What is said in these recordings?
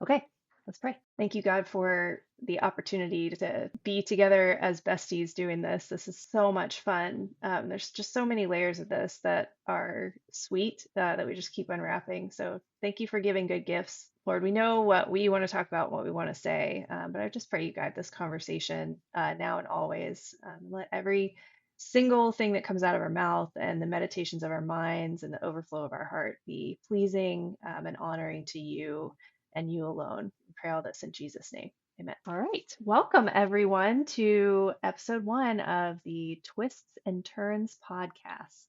Okay, let's pray. Thank you, God, for the opportunity to be together as besties doing this. This is so much fun. There's just so many layers of this that are sweet that we just keep unwrapping. So thank you for giving good gifts. Lord, we know what we want to talk about, what we want to say, but I just pray you guide this conversation now and always. Let every single thing that comes out of our mouth and the meditations of our minds and the overflow of our heart be pleasing and honoring to you and you alone. We pray all this in Jesus' name. Amen. All right. Welcome, everyone, to episode 1 of the Twists and Turns podcast,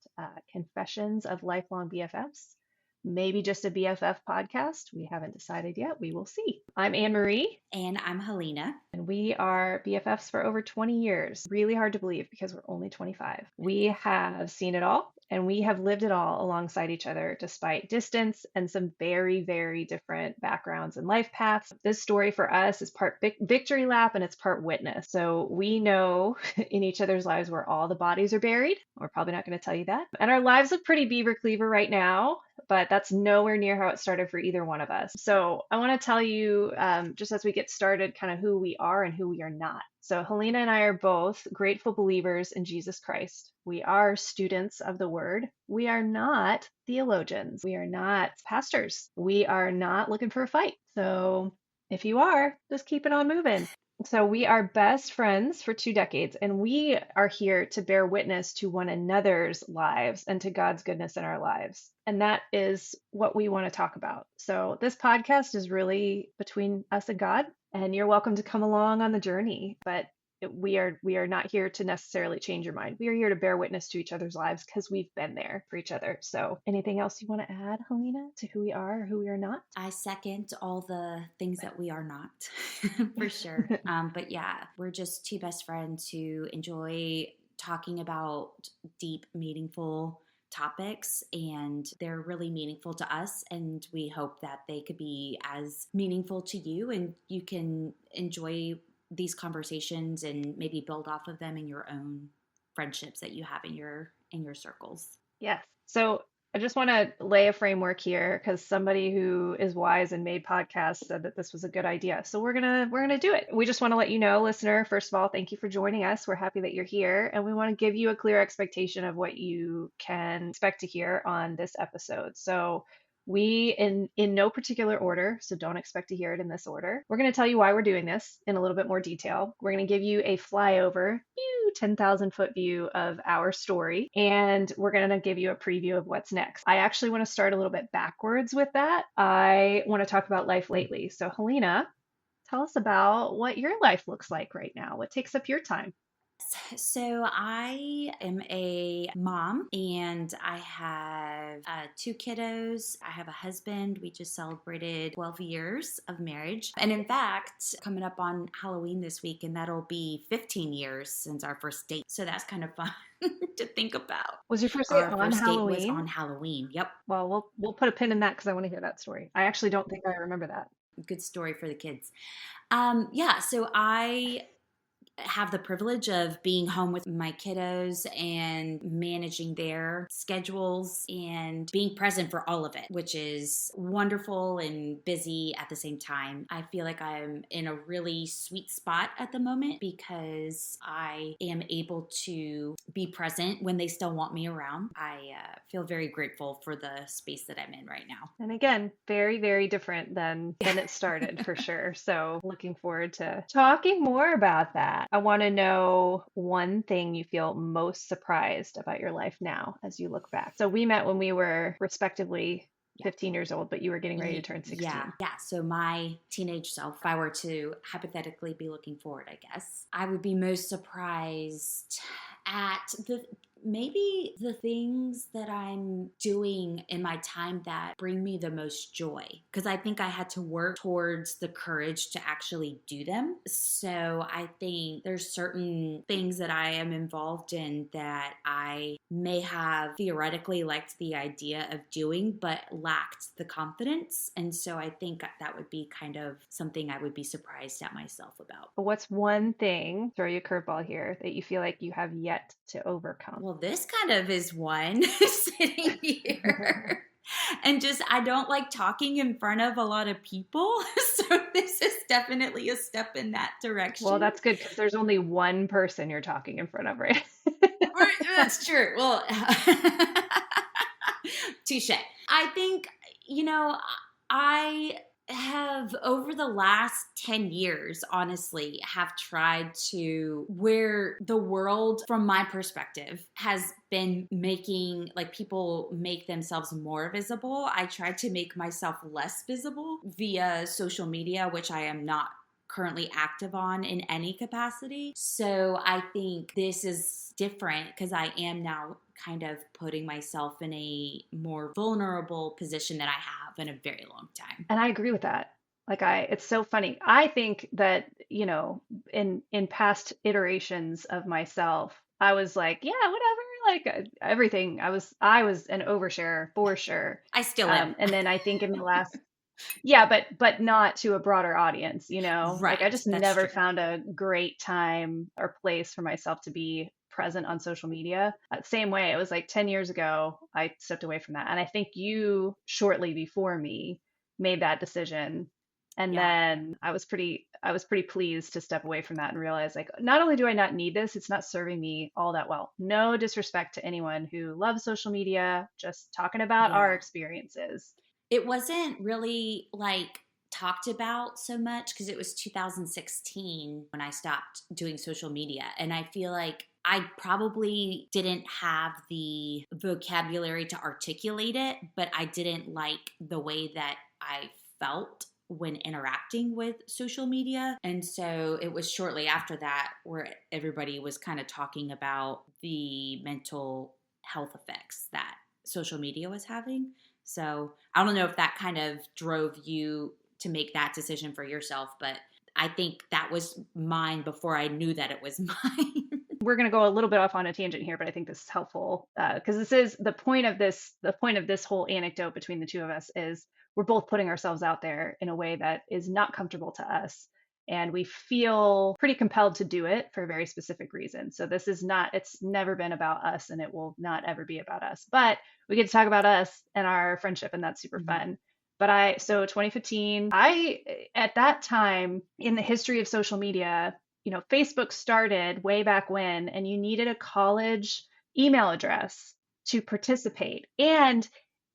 Confessions of Lifelong BFFs. Maybe just a BFF podcast. We haven't decided yet. We will see. I'm Anne-Marie. And I'm Helena. And we are BFFs for over 20 years. Really hard to believe because we're only 25. We have seen it all and we have lived it all alongside each other despite distance and some very, very different backgrounds and life paths. This story for us is part victory lap and it's part witness. So we know in each other's lives where all the bodies are buried. We're probably not going to tell you that. And our lives look pretty Beaver Cleaver right now, but that's nowhere near how it started for either one of us. So I want to tell you, just as we get started, kind of who we are and who we are not. So Helena and I are both grateful believers in Jesus Christ. We are students of the word. We are not theologians. We are not pastors. We are not looking for a fight. So if you are, just keep it on moving. So we are best friends for 2 decades, and we are here to bear witness to one another's lives and to God's goodness in our lives. And that is what we want to talk about. So this podcast is really between us and God, and you're welcome to come along on the journey. But we are not here to necessarily change your mind. We are here to bear witness to each other's lives because we've been there for each other. So anything else you want to add, Helena, to who we are or who we are not? I second all the things that we are not, for sure. But yeah, we're just two best friends who enjoy talking about deep, meaningful topics, and they're really meaningful to us, and we hope that they could be as meaningful to you, and you can enjoy these conversations and maybe build off of them in your own friendships that you have in your circles. Yes. So I just want to lay a framework here because somebody who is wise and made podcasts said that this was a good idea. So we're gonna do it. We just want to let you know, listener, first of all, thank you for joining us. We're happy that you're here, and we want to give you a clear expectation of what you can expect to hear on this episode. So we in no particular order, so don't expect to hear it in this order. We're going to tell you why we're doing this in a little bit more detail. We're going to give you a flyover 10,000 foot view of our story, and we're going to give you a preview of what's next. I actually want to start a little bit backwards with that. I want to talk about life lately. So Helena, tell us about what your life looks like right now. What takes up your time? So I am a mom, and I have 2 kiddos. I have a husband. We just celebrated 12 years of marriage. And in fact, coming up on Halloween this week, and that'll be 15 years since our first date. So that's kind of fun to think about. Was your first date Our on first date was Halloween? on Halloween. Yep. Well, we'll put a pin in that because I want to hear that story. I actually don't think I remember that. Good story for the kids. Yeah, so I have the privilege of being home with my kiddos and managing their schedules and being present for all of it, which is wonderful and busy at the same time. I feel like I'm in a really sweet spot at the moment because I am able to be present when they still want me around. I feel very grateful for the space that I'm in right now. And again, very, very different than it started for sure. So looking forward to talking more about that. I want to know one thing you feel most surprised about your life now as you look back. So we met when we were respectively 15 years old, but you were getting ready to turn 16. Yeah. So my teenage self, if I were to hypothetically be looking forward, I guess, I would be most surprised at maybe the things that I'm doing in my time that bring me the most joy. Because I think I had to work towards the courage to actually do them. So I think there's certain things that I am involved in that I may have theoretically liked the idea of doing, but lacked the confidence. And so I think that would be kind of something I would be surprised at myself about. But what's one thing, throw you a curveball here, that you feel like you have yet to overcome? Well, this kind of is one sitting here. And just, I don't like talking in front of a lot of people. So this is definitely a step in that Well, direction. that's good because there's only one person you're talking in front of, right? That's true. Well, touche. I think, you know, I have over the last 10 years, honestly, have tried to, where the world, from my perspective, has been making, like, people make themselves more visible. I tried to make myself less visible via social media, which I am not currently active on in any capacity. So I think this is different because I am now kind of putting myself in a more vulnerable position that I have in a very long time. And I agree with that. Like it's so funny. I think that, in past iterations of myself, I was like, yeah, whatever, like everything. I was an overshare for sure. I still am. And then I think in the last, yeah, but not to a broader audience, like I Right. just That's never true. found a great time or place for myself to be present on social media. Same way, it was like 10 years ago, I stepped away from that. And I think you, shortly before me, made that decision. And Yeah. then I was pretty pleased to step away from that and realize, like, not only do I not need this, it's not serving me all that well. No disrespect to anyone who loves social media, just talking about our Yeah. experiences. It wasn't really like talked about so much because it was 2016 when I stopped doing social media. And I feel like I probably didn't have the vocabulary to articulate it, but I didn't like the way that I felt when interacting with social media. And so it was shortly after that where everybody was kind of talking about the mental health effects that social media was having. So I don't know if that kind of drove you to make that decision for yourself, but I think that was mine before I knew that it was mine. We're going to go a little bit off on a tangent here, but I think this is helpful because this is the point of this. The point of this whole anecdote between the two of us is we're both putting ourselves out there in a way that is not comfortable to us. And we feel pretty compelled to do it for a very specific reason. So this is not, it's never been about us and it will not ever be about us. But we get to talk about us and our friendship, and that's super Mhm. fun. So 2015, at that time in the history of social media, Facebook started way back when, and you needed a college email address to participate. And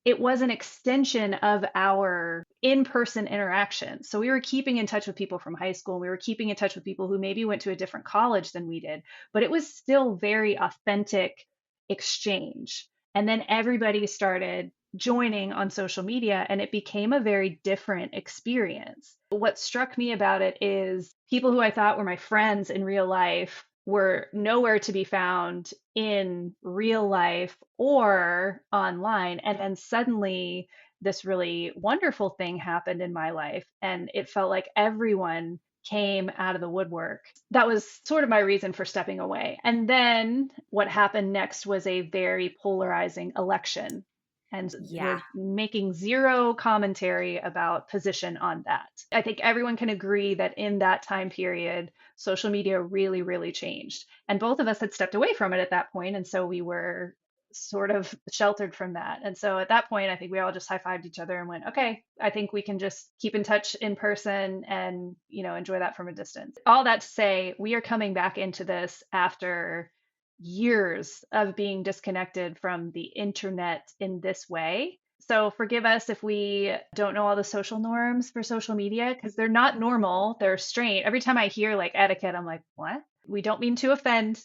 it was an extension of our in person interaction. So we were keeping in touch with people from high school. And we were keeping in touch with people who maybe went to a different college than we did, but it was still very authentic exchange. And then everybody started joining on social media, and it became a very different experience. What struck me about it is people who I thought were my friends in real life were nowhere to be found in real life or online. And then suddenly, this really wonderful thing happened in my life, and it felt like everyone came out of the woodwork. That was sort of my reason for stepping away. And then what happened next was a very polarizing election. And Yeah. we're making zero commentary about position on that. I think everyone can agree that in that time period, social media really, really changed. And both of us had stepped away from it at that point, and so we were sort of sheltered from that. And so at that point, I think we all just high-fived each other and went, okay, I think we can just keep in touch in person and, enjoy that from a distance. All that to say, we are coming back into this after years of being disconnected from the internet in this way. So forgive us if we don't know all the social norms for social media because they're not normal. They're strange. Every time I hear like etiquette, I'm like, what? We don't mean to offend.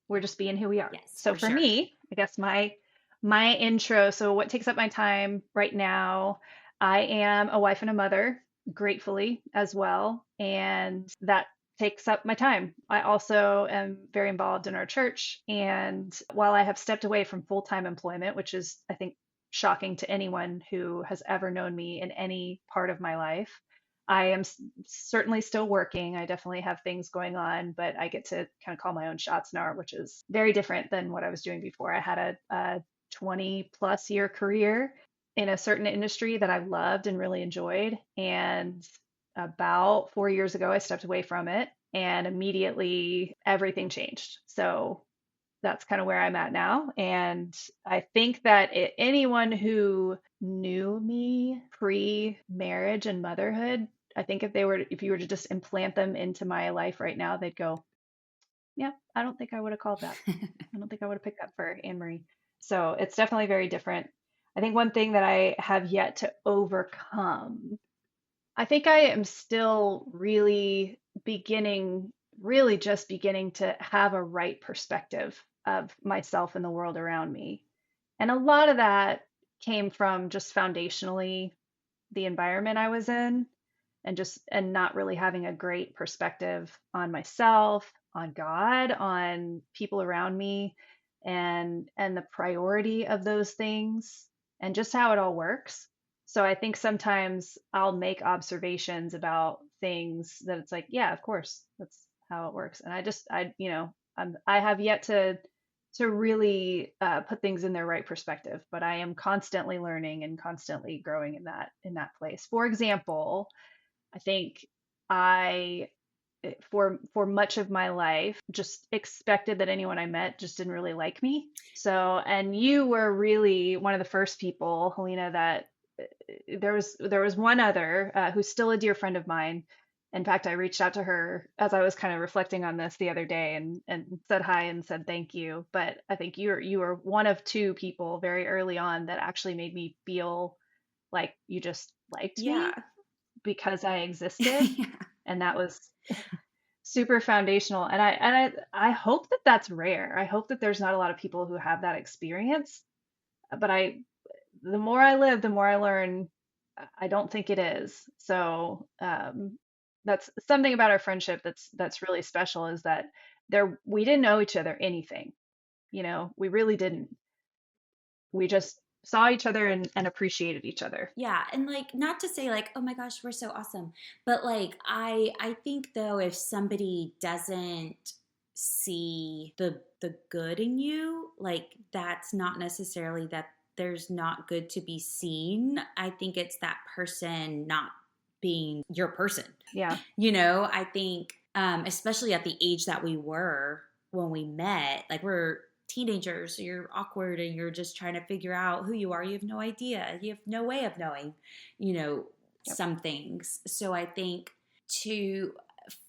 We're just being who we are. Yes, So for for sure. me, I guess my intro, so what takes up my time right now, I am a wife and a mother, gratefully as well, and that takes up my time. I also am very involved in our church, and while I have stepped away from full-time employment, which is I think shocking to anyone who has ever known me in any part of my life, I am certainly still working. I definitely have things going on, but I get to kind of call my own shots now, which is very different than what I was doing before. I had a 20 plus year career in a certain industry that I loved and really enjoyed. And about 4 years ago, I stepped away from it, and immediately everything changed. So that's kind of where I'm at now. And I think that anyone who knew me pre-marriage and motherhood, I think if you were to just implant them into my life right now, they'd go, yeah, I don't think I would have called that. I don't think I would have picked that for Anne-Marie. So it's definitely very different. I think one thing that I have yet to overcome, I think I am still really just beginning to have a right perspective of myself and the world around me. And a lot of that came from just foundationally the environment I was in, and not really having a great perspective on myself, on God, on people around me, and the priority of those things, and just how it all works. So I think sometimes I'll make observations about things that it's like, yeah, of course, that's how it works. And I have yet to really put things in their right perspective, but I am constantly learning and constantly growing in that place. For example, I think I for much of my life just expected that anyone I met just didn't really like me. So, and you were really one of the first people, Helena, that there was one other who's still a dear friend of mine. In fact, I reached out to her as I was kind of reflecting on this the other day, and said hi and said thank you. But I think you were one of two people very early on that actually made me feel like you just liked Yeah. me because I existed, Yeah. and that was super foundational. And I hope that that's rare. I hope that there's not a lot of people who have that experience. But the more I live, the more I learn. I don't think it is. So that's something about our friendship that's really special, is that we didn't know each other anything. We really didn't. We just saw each other and appreciated each other. Yeah, and like not to say like, oh my gosh, we're so awesome, but like I think though if somebody doesn't see the good in you, like that's not necessarily that there's not good to be seen. I think it's that person not being your person. Yeah. I think especially at the age that we were when we met, like we're teenagers, so you're awkward and you're just trying to figure out who you are. You have no idea. You have no way of knowing, Yep. some things. So I think to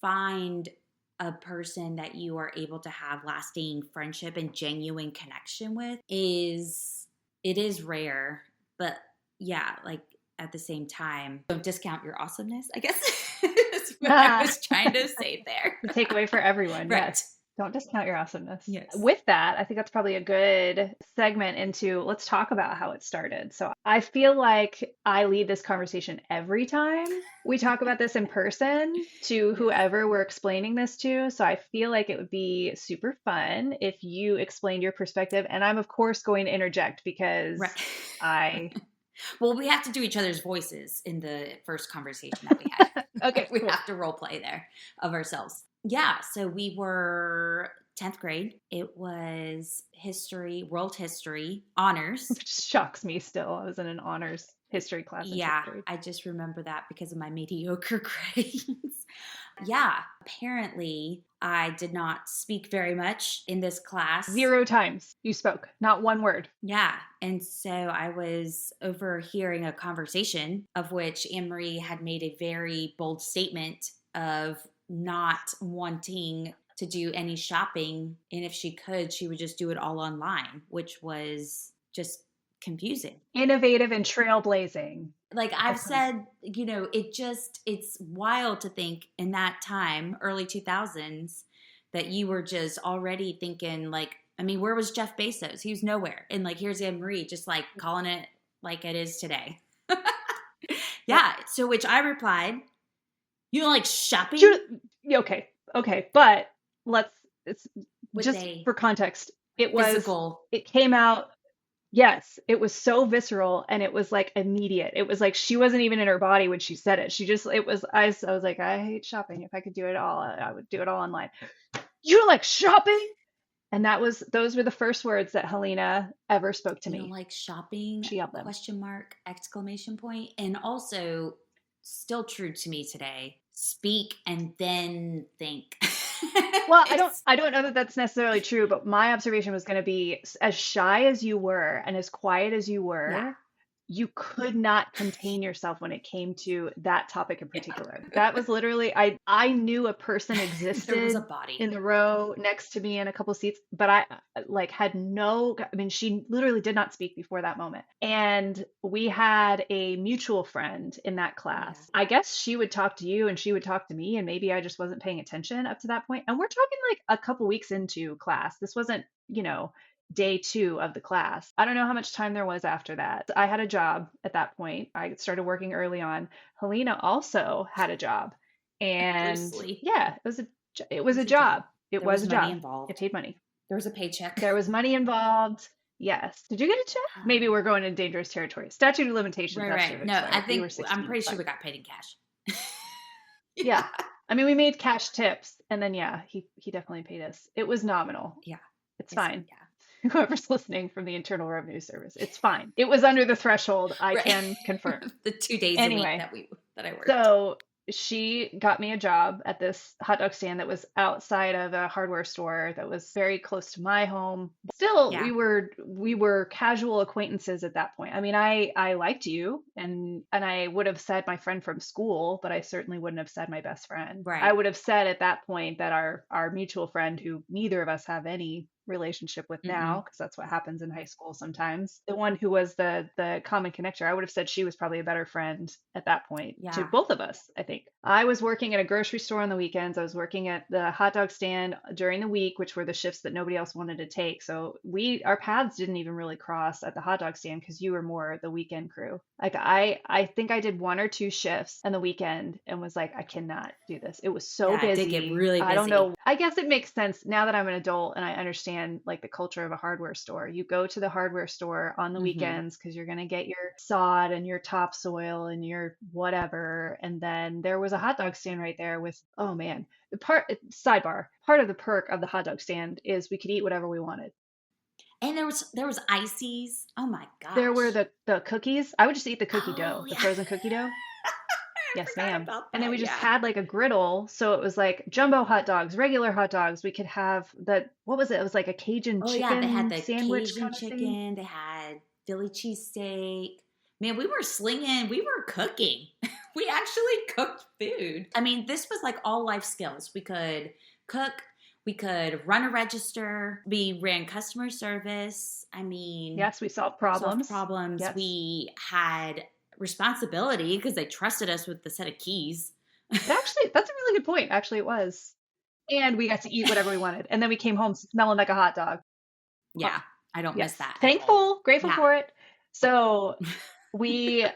find a person that you are able to have lasting friendship and genuine connection with is rare, but yeah, like at the same time, don't discount your awesomeness, I guess is what I was trying to say there. The takeaway for everyone, Right. yes. Don't discount your awesomeness. Yes. With that, I think that's probably a good segment into let's talk about how it started. So I feel like I lead this conversation every time we talk about this in person to Yes. whoever we're explaining this to. So I feel like it would be super fun if you explained your perspective. And I'm, of course, going to interject because Right. I. Well, we have to do each other's voices in the first conversation that we had. Okay, We cool. have to role play there of ourselves. Yeah, so we were 10th grade. It was history, world history, honors. Which shocks me still. I was in an honors history class in 10th Yeah, grade. I just remember that because of my mediocre grades. Yeah, apparently I did not speak very much in this class. 0 times you spoke, not one word. Yeah. And so I was overhearing a conversation of which Anne-Marie had made a very bold statement of not wanting to do any shopping. And if she could, she would just do it all online, which was just confusing. Innovative and trailblazing. Like I've said, it's wild to think in that time, early 2000s, that you were just already thinking like, I mean, where was Jeff Bezos? He was nowhere. And like, here's Anne-Marie just like calling it like it is today. Yeah. So which I replied, you don't like shopping? Okay, but it's With just a for context. physical. It came out, yes, it was so visceral and it was like immediate. It was like she wasn't even in her body when she said it. I was like, I hate shopping. If I could do it all, I would do it all online. You don't like shopping? And those were the first words that Helena ever spoke to You don't me. like shopping? She yelled them. Question mark, exclamation point. And also, still true to me today, speak and then think. Well, It's I don't know that that's necessarily true, but my observation was going to be as shy as you were and as quiet as you yeah, were, you could not contain yourself when it came to that topic in yeah. particular. That was literally I knew a person There was a existed body. in the row next to me in a couple seats, but I like had no, I mean, she literally did not speak before that moment. And we had a mutual friend in that Yeah. class. I guess she would talk to you and she would talk to me, and maybe I just wasn't paying attention up to that point. And we're talking like a couple weeks into class. This wasn't, day two of the class. I don't know how much time there was after that. I had a job at that point. I started working early on. Helena also had a job. And Loosely. yeah, it was a It's a job. job. It There was was a money job. It involved. paid money. There was a paycheck. There was money involved. Yes. Did you get a check? Maybe we're going into dangerous territory. Statute of limitations Right, after right. it No, I expired. We were think I'm 16. pretty It's sure fine. we got paid in cash. Yeah. Yeah. I mean, we made cash tips and then yeah, he definitely paid us. It was nominal. Yeah. It's It's fine. yeah. Whoever's listening from the Internal Revenue Service, it's fine. It was under the threshold, I Right. can confirm. The 2 days a week Anyway, that I worked. so she got me a job at this hot dog stand that was outside of a hardware store that was very close to my home. Still, Yeah. we were casual acquaintances at that point. I mean, I liked you and I would have said my friend from school, but I certainly wouldn't have said my best friend. I Right. would have said at that point that our mutual friend who neither of us have any relationship with now Mm-mm. because that's what happens in high school sometimes, the one who was the common connector, I would have said she was probably a better friend at that point to Yeah. both of us. I think I was working at a grocery store on the weekends. I was working at the hot dog stand during the week, which were the shifts that nobody else wanted to take. So our paths didn't even really cross at the hot dog stand because you were more the weekend crew. Like I think I did one or two shifts on the weekend and was like, I cannot do this. It was so Yeah, it did get busy. really I don't busy. know. I guess it makes sense now that I'm an adult and I understand like the culture of a hardware store. You go to the hardware store on the Mm-hmm. weekends because you're going to get your sod and your topsoil and your whatever. And then there was a hot dog stand right there with, oh man, sidebar, part of the perk of the hot dog stand is we could eat whatever we wanted. And there was ices. Oh my There were gosh. the cookies. I would just eat the cookie Oh dough, the yeah. frozen cookie dough. I Yes, forgot ma'am. about And then that. we just Yeah. had like a griddle. So it was like jumbo hot dogs, regular hot dogs. We could have what was it? It was like a Cajun Oh yeah, they had chicken the sandwich Cajun kind of thing. chicken, they had Philly cheesesteak. Man, we were cooking. We actually cooked food. I mean, this was like all life skills. We could cook, we could run a register, we ran customer service. I mean, Yes, we solved solved problems. problems. Yes. We had responsibility because they trusted us with the set of keys. That's a really good point. Actually, it was. And we got to eat whatever we wanted. And then we came home smelling like a hot dog. Yeah, I don't miss Yes. that at all. Thankful, grateful Yeah. for it. So we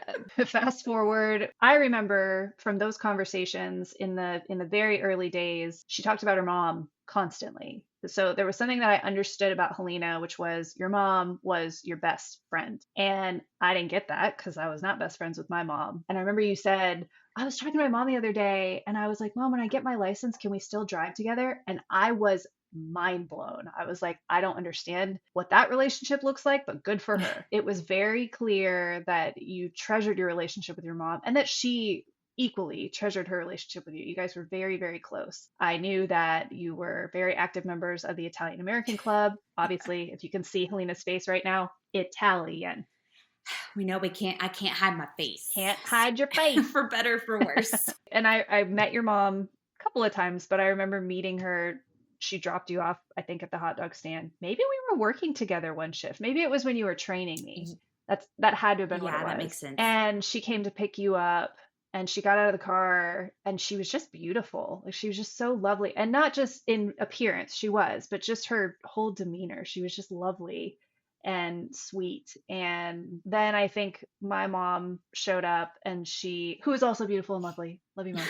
fast forward. I remember from those conversations in the very early days, she talked about her mom constantly. So there was something that I understood about Helena, which was your mom was your best friend. And I didn't get that because I was not best friends with my mom. And I remember you said, I was talking to my mom the other day and I was like, Mom, when I get my license, can we still drive together? And I was mind blown. I was like, I don't understand what that relationship looks like, but good for her. It was very clear that you treasured your relationship with your mom and that she equally treasured her relationship with you. You guys were very, very close. I knew that you were very active members of the Italian American Club. Obviously, if you can see Helena's face right now, Italian. We know we can't I can't hide my face. Can't hide your face. For better for worse. And I met your mom a couple of times, but I remember meeting her. She dropped you off, I think, at the hot dog stand. Maybe we were working together one shift. Maybe it was when you were training me. That had to have been what it Yeah, that makes was. sense. And she came to pick you up and she got out of the car and she was just beautiful. Like she was just so lovely. And not just in appearance, she was, but just her whole demeanor. She was just lovely and sweet. And then I think my mom showed up and who is also beautiful and lovely. Love you, Mom.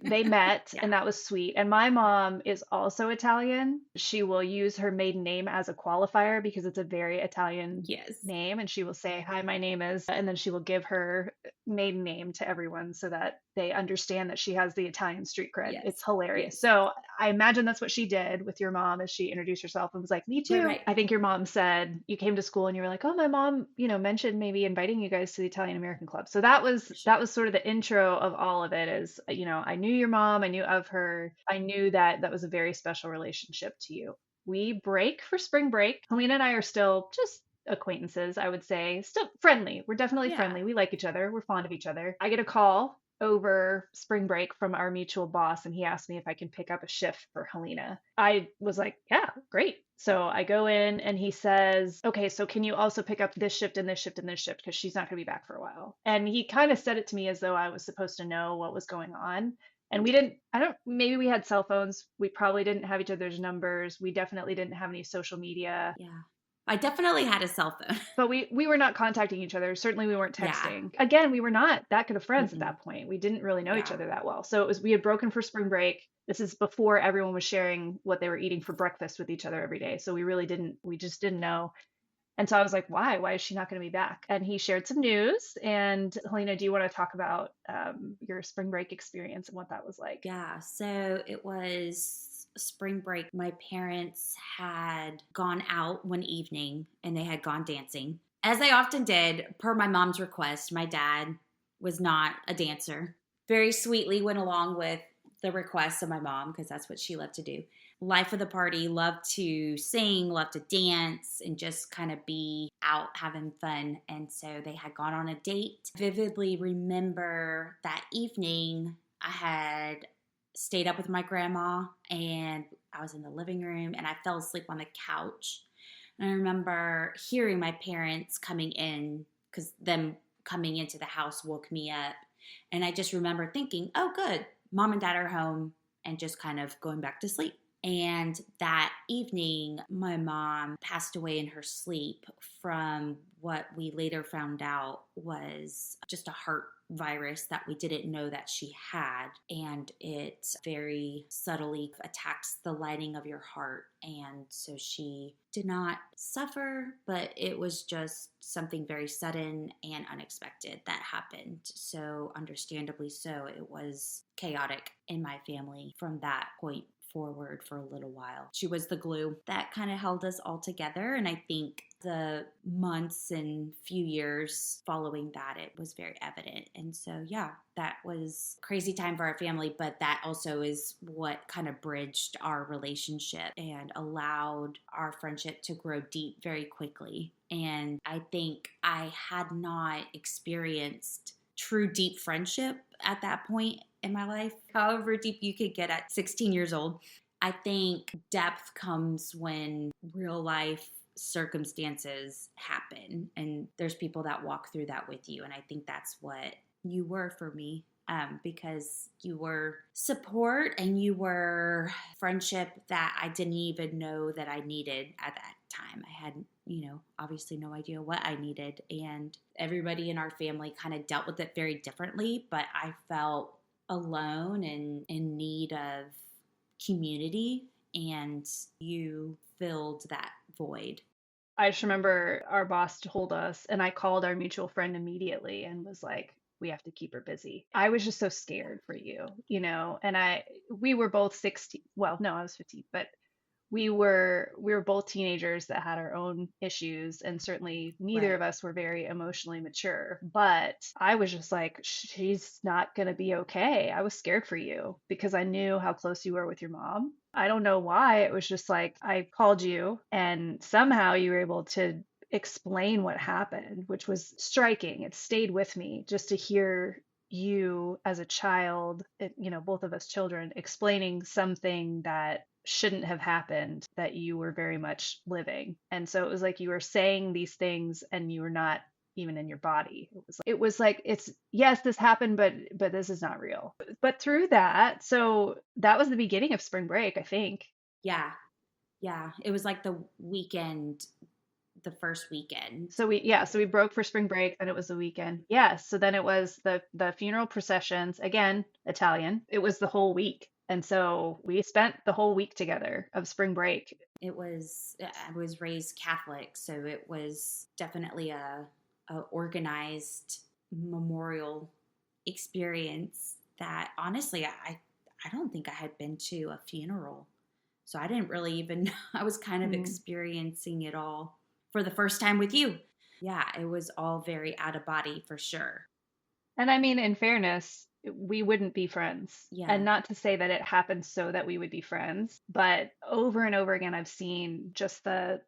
They met Yeah. and that was sweet. And my mom is also Italian. She will use her maiden name as a qualifier because it's a very Italian Yes. name. And she will say, Hi, my name is, and then she will give her maiden name to everyone so that they understand that she has the Italian street cred. Yes. It's hilarious. Yes. So I imagine that's what she did with your mom as she introduced herself and was like, "Me Right, too." right. I think your mom said you came to school and you were like, "Oh, my mom, mentioned maybe inviting you guys to the Italian American Club." So that was For that sure. was sort of the intro of all of it. Is I knew your mom, I knew of her, I knew that that was a very special relationship to you. We break for spring break. Helena and I are still just acquaintances, I would say. Still friendly. We're definitely Yeah. friendly. We like each other. We're fond of each other. I get a call over spring break from our mutual boss, and he asked me if I can pick up a shift for Helena. I was like, yeah, great. So I go in and he says, okay, so can you also pick up this shift and this shift and this shift because she's not going to be back for a while. And he kind of said it to me as though I was supposed to know what was going on. And we didn't, I don't, maybe we had cell phones. We probably didn't have each other's numbers. We definitely didn't have any social media, Yeah. I definitely had a cell phone. but we were not contacting each other. Certainly we weren't Yeah. texting. Again, we were not that good of friends at Mm-mm. that point. We didn't really know each Yeah. other that well. So it was we had broken for spring break. This is before everyone was sharing what they were eating for breakfast with each other every day. So we just didn't know. And so I was like, why? Why is she not going to be back? And he shared some news. And Helena, do you want to talk about your spring break experience and what that was like? Yeah, so it was spring break. My parents had gone out one evening and they had gone dancing. As they often did, per my mom's request, my dad was not a dancer. Very sweetly went along with the request of my mom because that's what she loved to do. Life of the party, loved to sing, loved to dance, and just kind of be out having fun. And so they had gone on a date. Vividly remember that evening I had stayed up with my grandma and I was in the living room and I fell asleep on the couch. And I remember hearing my parents coming in because them coming into the house woke me up. And I just remember thinking, oh, good, mom and dad are home, and just kind of going back to sleep. And that evening, my mom passed away in her sleep from what we later found out was just a heart virus that we didn't know that she had. And it very subtly attacks the lining of your heart. And so she did not suffer, but it was just something very sudden and unexpected that happened. So, understandably so, it was chaotic in my family from that point forward for a little while. She was the glue that kind of held us all together. And I think the months and few years following that, it was very evident. And so, yeah, that was a crazy time for our family, but that also is what kind of bridged our relationship and allowed our friendship to grow deep very quickly. And I think I had not experienced true deep friendship at that point in my life, however deep you could get at 16 years old. I think depth comes when real life circumstances happen and there's people that walk through that with you. And I think that's what you were for me. Because you were support and you were friendship that I didn't even know that I needed at that time. I had, obviously no idea what I needed. And everybody in our family kind of dealt with it very differently, but I felt alone and in need of community, and you filled that void. I just remember our boss told us, and I called our mutual friend immediately and was like, we have to keep her busy. I was just so scared for you, and we were both 16. Well, no, I was 15, but we were both teenagers that had our own issues, and certainly neither Right. of us were very emotionally mature. But I was just like, she's not going to be okay. I was scared for you because I knew how close you were with your mom. I don't know why. It was just like I called you and somehow you were able to explain what happened, which was striking. It stayed with me just to hear you as a child, both of us children, explaining something that shouldn't have happened that you were very much living. And so it was like you were saying these things and you were not even in your body. It was like it's yes, this happened, but this is not real. But through that, so that was the beginning of spring break, I think. Yeah. Yeah. It was like the first weekend. So we broke for spring break, then it was the weekend. Yes, so then it was the funeral processions, again, Italian. It was the whole week. And so we spent the whole week together of spring break. I was raised Catholic, so it was definitely a organized memorial experience. that honestly, I don't think I had been to a funeral. So I didn't really even know. I was kind of Mm. experiencing it all for the first time with you. Yeah, it was all very out of body for sure. And I mean, in fairness, we wouldn't be friends. Yeah. And not to say that it happened so that we would be friends, but over and over again, I've seen just the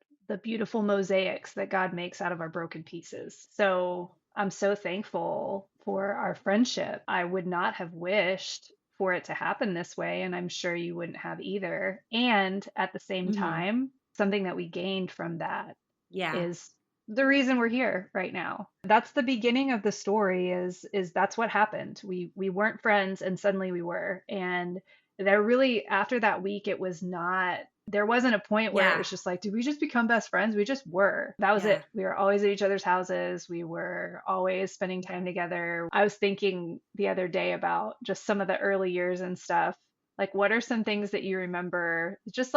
beautiful mosaics that God makes out of our broken pieces. So I'm so thankful for our friendship. I would not have wished for it to happen this way, and I'm sure you wouldn't have either. And at the same Hmm. time, something that we gained from that Yeah. is the reason we're here right now. That's the beginning of the story is that's what happened. We weren't friends and suddenly we were. And there really after that week it was not there wasn't a point where it Yeah. was just like, did we just become best friends? We just were. That was Yeah. it. We were always at each other's houses. We were always spending time together. I was thinking the other day about just some of the early years and stuff. Like, what are some things that you remember? Just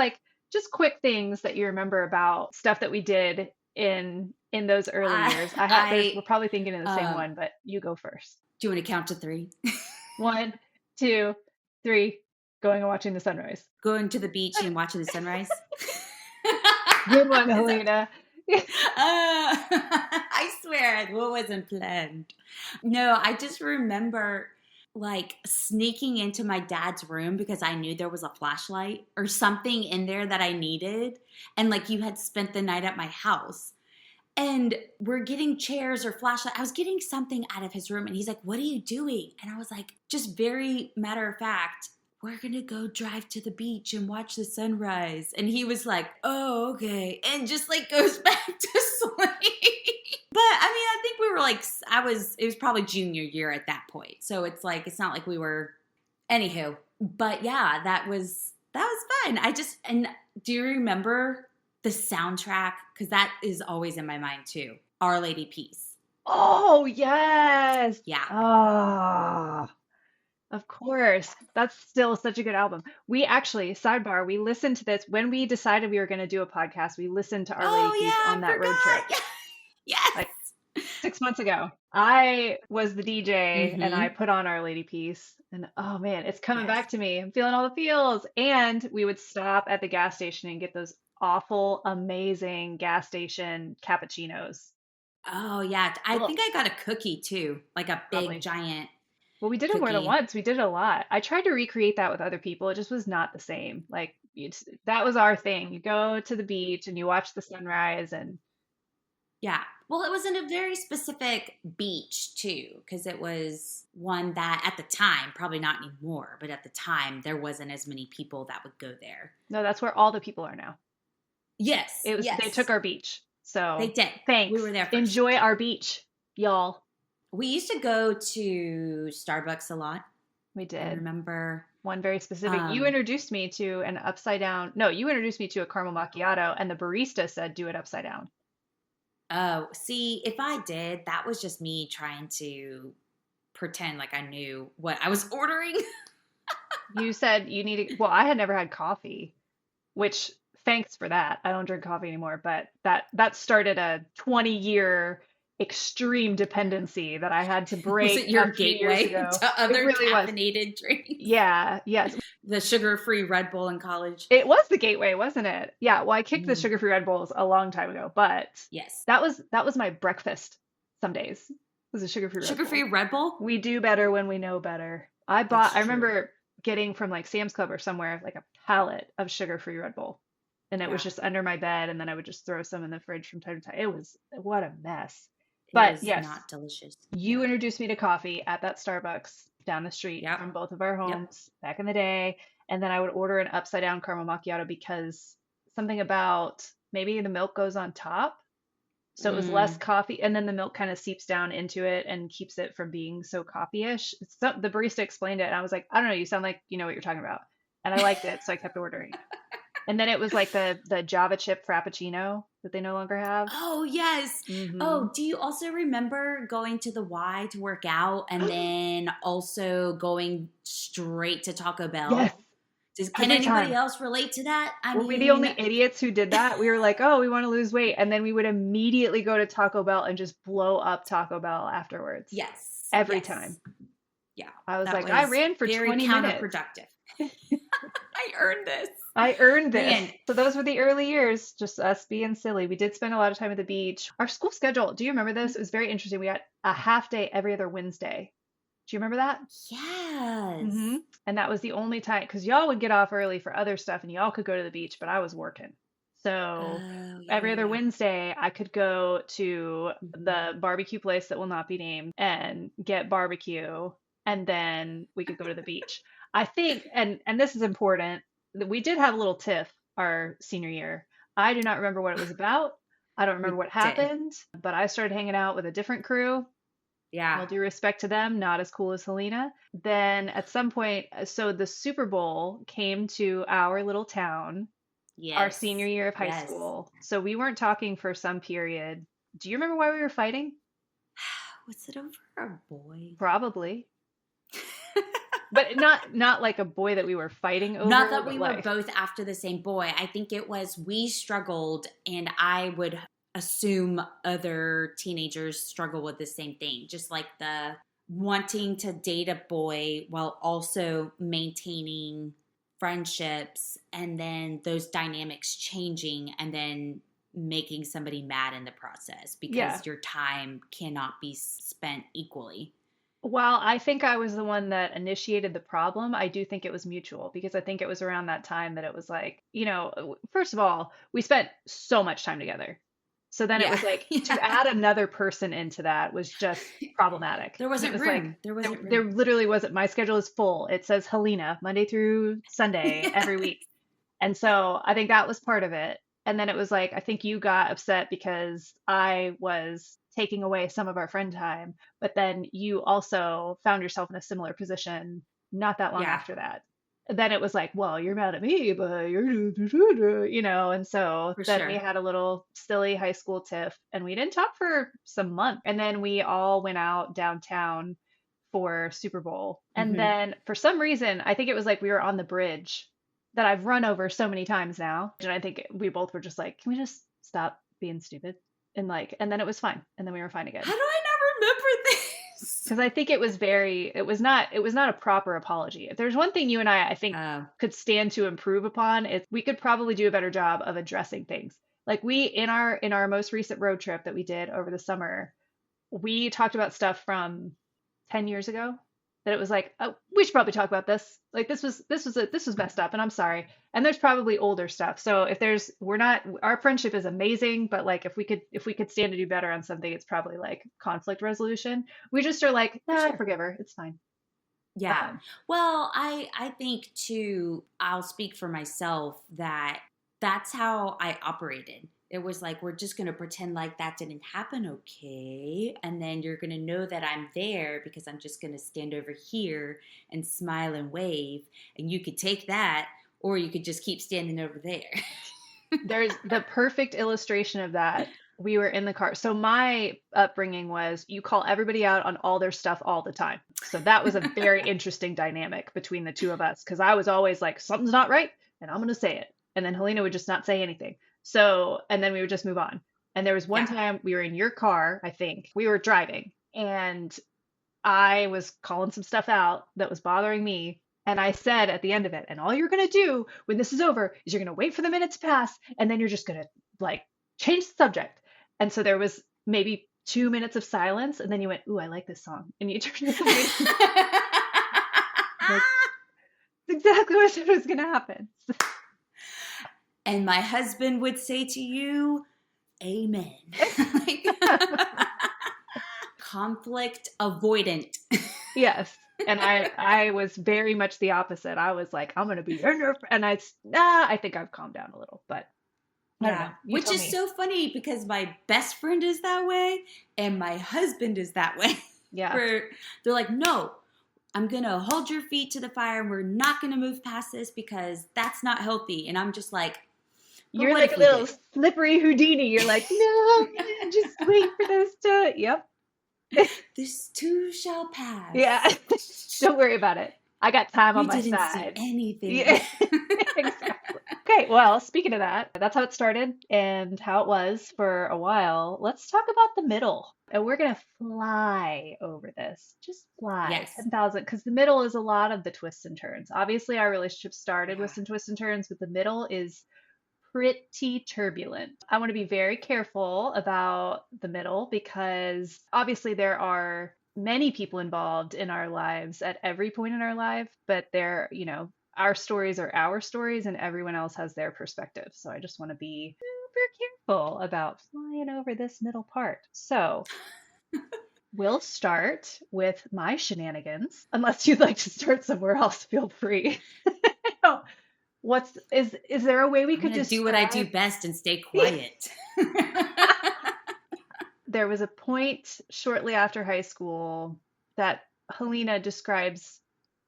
quick things that you remember about stuff that we did in those early I, years. I had there's I, we're probably thinking of the same um, one, but you go first. do you want to count to three? One, two, three, going and watching the sunrise. Going to the beach and watching the sunrise? Good one, Is that Helena. I swear, it wasn't planned. No, I just remember like sneaking into my dad's room because I knew there was a flashlight or something in there that I needed. And like you had spent the night at my house. And we're getting chairs or flashlight. I was getting something out of his room and he's like, "What are you doing?" And I was like, just very matter of fact, "We're going to go drive to the beach and watch the sunrise." And he was like, "Oh, okay." And just like goes back to sleep. But I mean, I think we were like, it was probably junior year at that point. So it's like, it's not like we were, anywho. But yeah, that was fun. And do you remember the soundtrack? Because that is always in my mind too. Our Lady Peace. Oh, yes. Yeah. Ah, of course. That's still such a good album. We actually, sidebar, we listened to this when we decided we were going to do a podcast. We listened to Our Lady Oh Peace yeah, on that road trip I forgot. Yes. like 6 months ago. I was the DJ and I Mm-hmm. put on Our Lady Peace. And oh man, it's coming Yes. back to me. I'm feeling all the feels. And we would stop at the gas station and get those awful, amazing gas station cappuccinos. Oh yeah. I Well, think I got a cookie too, like a big probably. giant Well, we did it more than cookie. once. We did it a lot. I tried to recreate that with other people. It just was not the same. Like that was our thing. You go to the beach and you watch the sunrise and Yeah. Well, it was in a very specific beach too, because it was one that at the time, probably not anymore, but at the time there wasn't as many people that would go there. no, that's where all the people are now. Yes, It was they took yes, our beach. they So did. We thanks. were there first. Enjoy our beach, y'all. We used to go to Starbucks a lot. We I did. remember. One very specific. You Um, introduced me to an upside down. No, you introduced me to a caramel macchiato, and the barista said do it upside down. oh, see, if I did, that was just me trying to pretend like I knew what I was ordering. You said you needed, well, I had never had coffee, which thanks for that. I don't drink coffee anymore, but that started a 20-year extreme dependency that I had to Was break it a your few years gateway ago. to It other really was. caffeinated drinks? Yeah, yes. The sugar-free Red Bull in college. It was the gateway, wasn't it? Yeah, well, I kicked the Mm, sugar-free Red Bulls a long time ago, but yes. that was my breakfast some days. It was a sugar-free Red Sugar-free Bull. Red Bull? We do better when we know better. That's I true. remember getting from like Sam's Club or somewhere like a pallet of sugar-free Red Bull. And it was Yeah. just under my bed, and then I would just throw some in the fridge from time to time. It was what a mess. It But was yes, not delicious. you Yeah. introduced me to coffee at that Starbucks down the street Yep. from both of our Yep. homes back in the day. And then I would order an upside down caramel macchiato because something about maybe the milk goes on top. So it was less Mm. coffee, and then the milk kind of seeps down into it and keeps it from being so coffee-ish. So the barista explained it, and I was like, I don't know, you sound like you know what you're talking about. And I liked it, so I kept ordering it. And then it was like the Java chip Frappuccino that they no longer have. Oh, yes. Hmm. Oh, do you also remember going to the Y to work out and then also going straight to Taco Yes, Bell? Can every anybody time. else relate to that? I Were we the mean, only idiots who did that? We were like, oh, we want to lose weight. And then we would immediately go to Taco Bell and just blow up Taco Bell afterwards. yes, Every yes. time. Yeah, I was that like, I was ran for very 20 minutes. counterproductive. I earned this. I earned this. Man, So those were the early years, just us being silly. We did spend a lot of time at the beach. Our school schedule, do you remember this? It was very interesting. We had a half day every other Wednesday. Do you remember that? yes. And that was the only time because y'all would get off early for other stuff and y'all could go to the beach, but I was working. So Oh, yeah, every yeah, other yeah. Wednesday, I could go to Mhm. the barbecue place that will not be named and get barbecue, and then we could go to the beach. I think, and this is important, that we did have a little tiff our senior year. I do not remember what it was about. I don't remember We what did. happened, but I started hanging out with a different crew. Yeah. All due respect to them, not as cool as Helena. Then at some point, so the Super Bowl came to our little town our senior Yes. year of high Yes. school. So we weren't talking for some period. Do you remember why we were fighting? Was it over a boy? Probably. But not like a boy that we were fighting Not over, that but we were like both after the same boy. I think it was we struggled, and I would assume other teenagers struggle with the same thing. Just like the wanting to date a boy while also maintaining friendships, and then those dynamics changing, and then making somebody mad in the process yeah. because your time cannot be spent equally. While I think I was the one that initiated the problem, I do think it was mutual because I think it was around that time that it was like, first of all, we spent so much time together. So then it Yeah. was like to Yeah. add another person into that was just problematic. There And it wasn't was like room. There there, wasn't there room. literally wasn't, my schedule is full. It says Helena Monday through Sunday every week. And so I think that was part of it. And then it was like, I think you got upset because I was taking away some of our friend time, but then you also found yourself in a similar position not that long Yeah, after that. Then it was like, well, you're mad at me, but you're, and so for then we sure. had a little silly high school tiff and we didn't talk for some months. And then we all went out downtown for Super Bowl. And Hmm. then for some reason, I think it was like we were on the bridge that I've run over so many times now. And I think we both were just like, can we just stop being stupid? And then it was fine. And then we were fine How again. do I not remember this? Because I think it was not a proper apology. If there's one thing you and I think Oh, could stand to improve upon, it's we could probably do a better job of addressing things. Like we in our most recent road trip that we did over the summer, we talked about stuff from 10 years ago that it was like, oh, we should probably talk about this. Like this was messed up and I'm sorry. And there's probably older stuff. So if there's we're not our friendship is amazing, but like if we could stand to do better on something, it's probably like conflict resolution. We just are like, for nah, I sure. forgive her. It's fine. Have Yeah. fun. Well, I think too, I'll speak for myself that that's how I operated. It was like, we're just going to pretend like that didn't happen, okay? And then you're going to know that I'm there because I'm just going to stand over here and smile and wave. And you could take that, or you could just keep standing over there. There's the perfect illustration of that. We were in the car. So my upbringing was you call everybody out on all their stuff all the time. So that was a very interesting dynamic between the two of us because I was always like, something's not right, and I'm going to say it. And then Helena would just not say anything. So, and then we would just move on. And there was one Yeah. time we were in your car, I think. We were driving, and I was calling some stuff out that was bothering me. And I said at the end of it, and all you're going to do when this is over is you're going to wait for the minute to pass, and then you're just going to like change the subject. And so there was maybe 2 minutes of silence, and then you went, "Ooh, I like this song," and you turned to somebody like, "That's exactly what I said was going to happen." And my husband would say to you, Amen. Like, conflict avoidant. Yes. And I was very much the opposite. I was like, I'm gonna be in your and I think I've calmed down a little, but I don't Yeah. know. You Which tell is me. so funny because my best friend is that way and my husband is that way. Yeah. Where they're like, no, I'm going to hold your feet to the fire and we're not going to move past this because that's not healthy. And I'm just like, but You're what like if a we little did? slippery Houdini. You're like, no, just wait for this to. Yep. This too shall pass. Yeah. Don't worry about it. I got time on You my didn't see side. anything. Yeah. Exactly. Okay, well, speaking of that, that's how it started and how it was for a while. Let's talk about the middle. And we're going to fly over this. Just fly Yes. 10,000, because the middle is a lot of the twists and turns. Obviously, our relationship started with Yeah. some twists and turns, but the middle is pretty turbulent. I want to be very careful about the middle because obviously there are many people involved in our lives at every point in our life, but our stories are our stories and everyone else has their perspective. So I just want to be super careful about flying over this middle part. So we'll start with my shenanigans. Unless you'd like to start somewhere else, feel free. Is there a way we I'm could going to do what I do describe? best and stay quiet. There was a point shortly after high school that Helena describes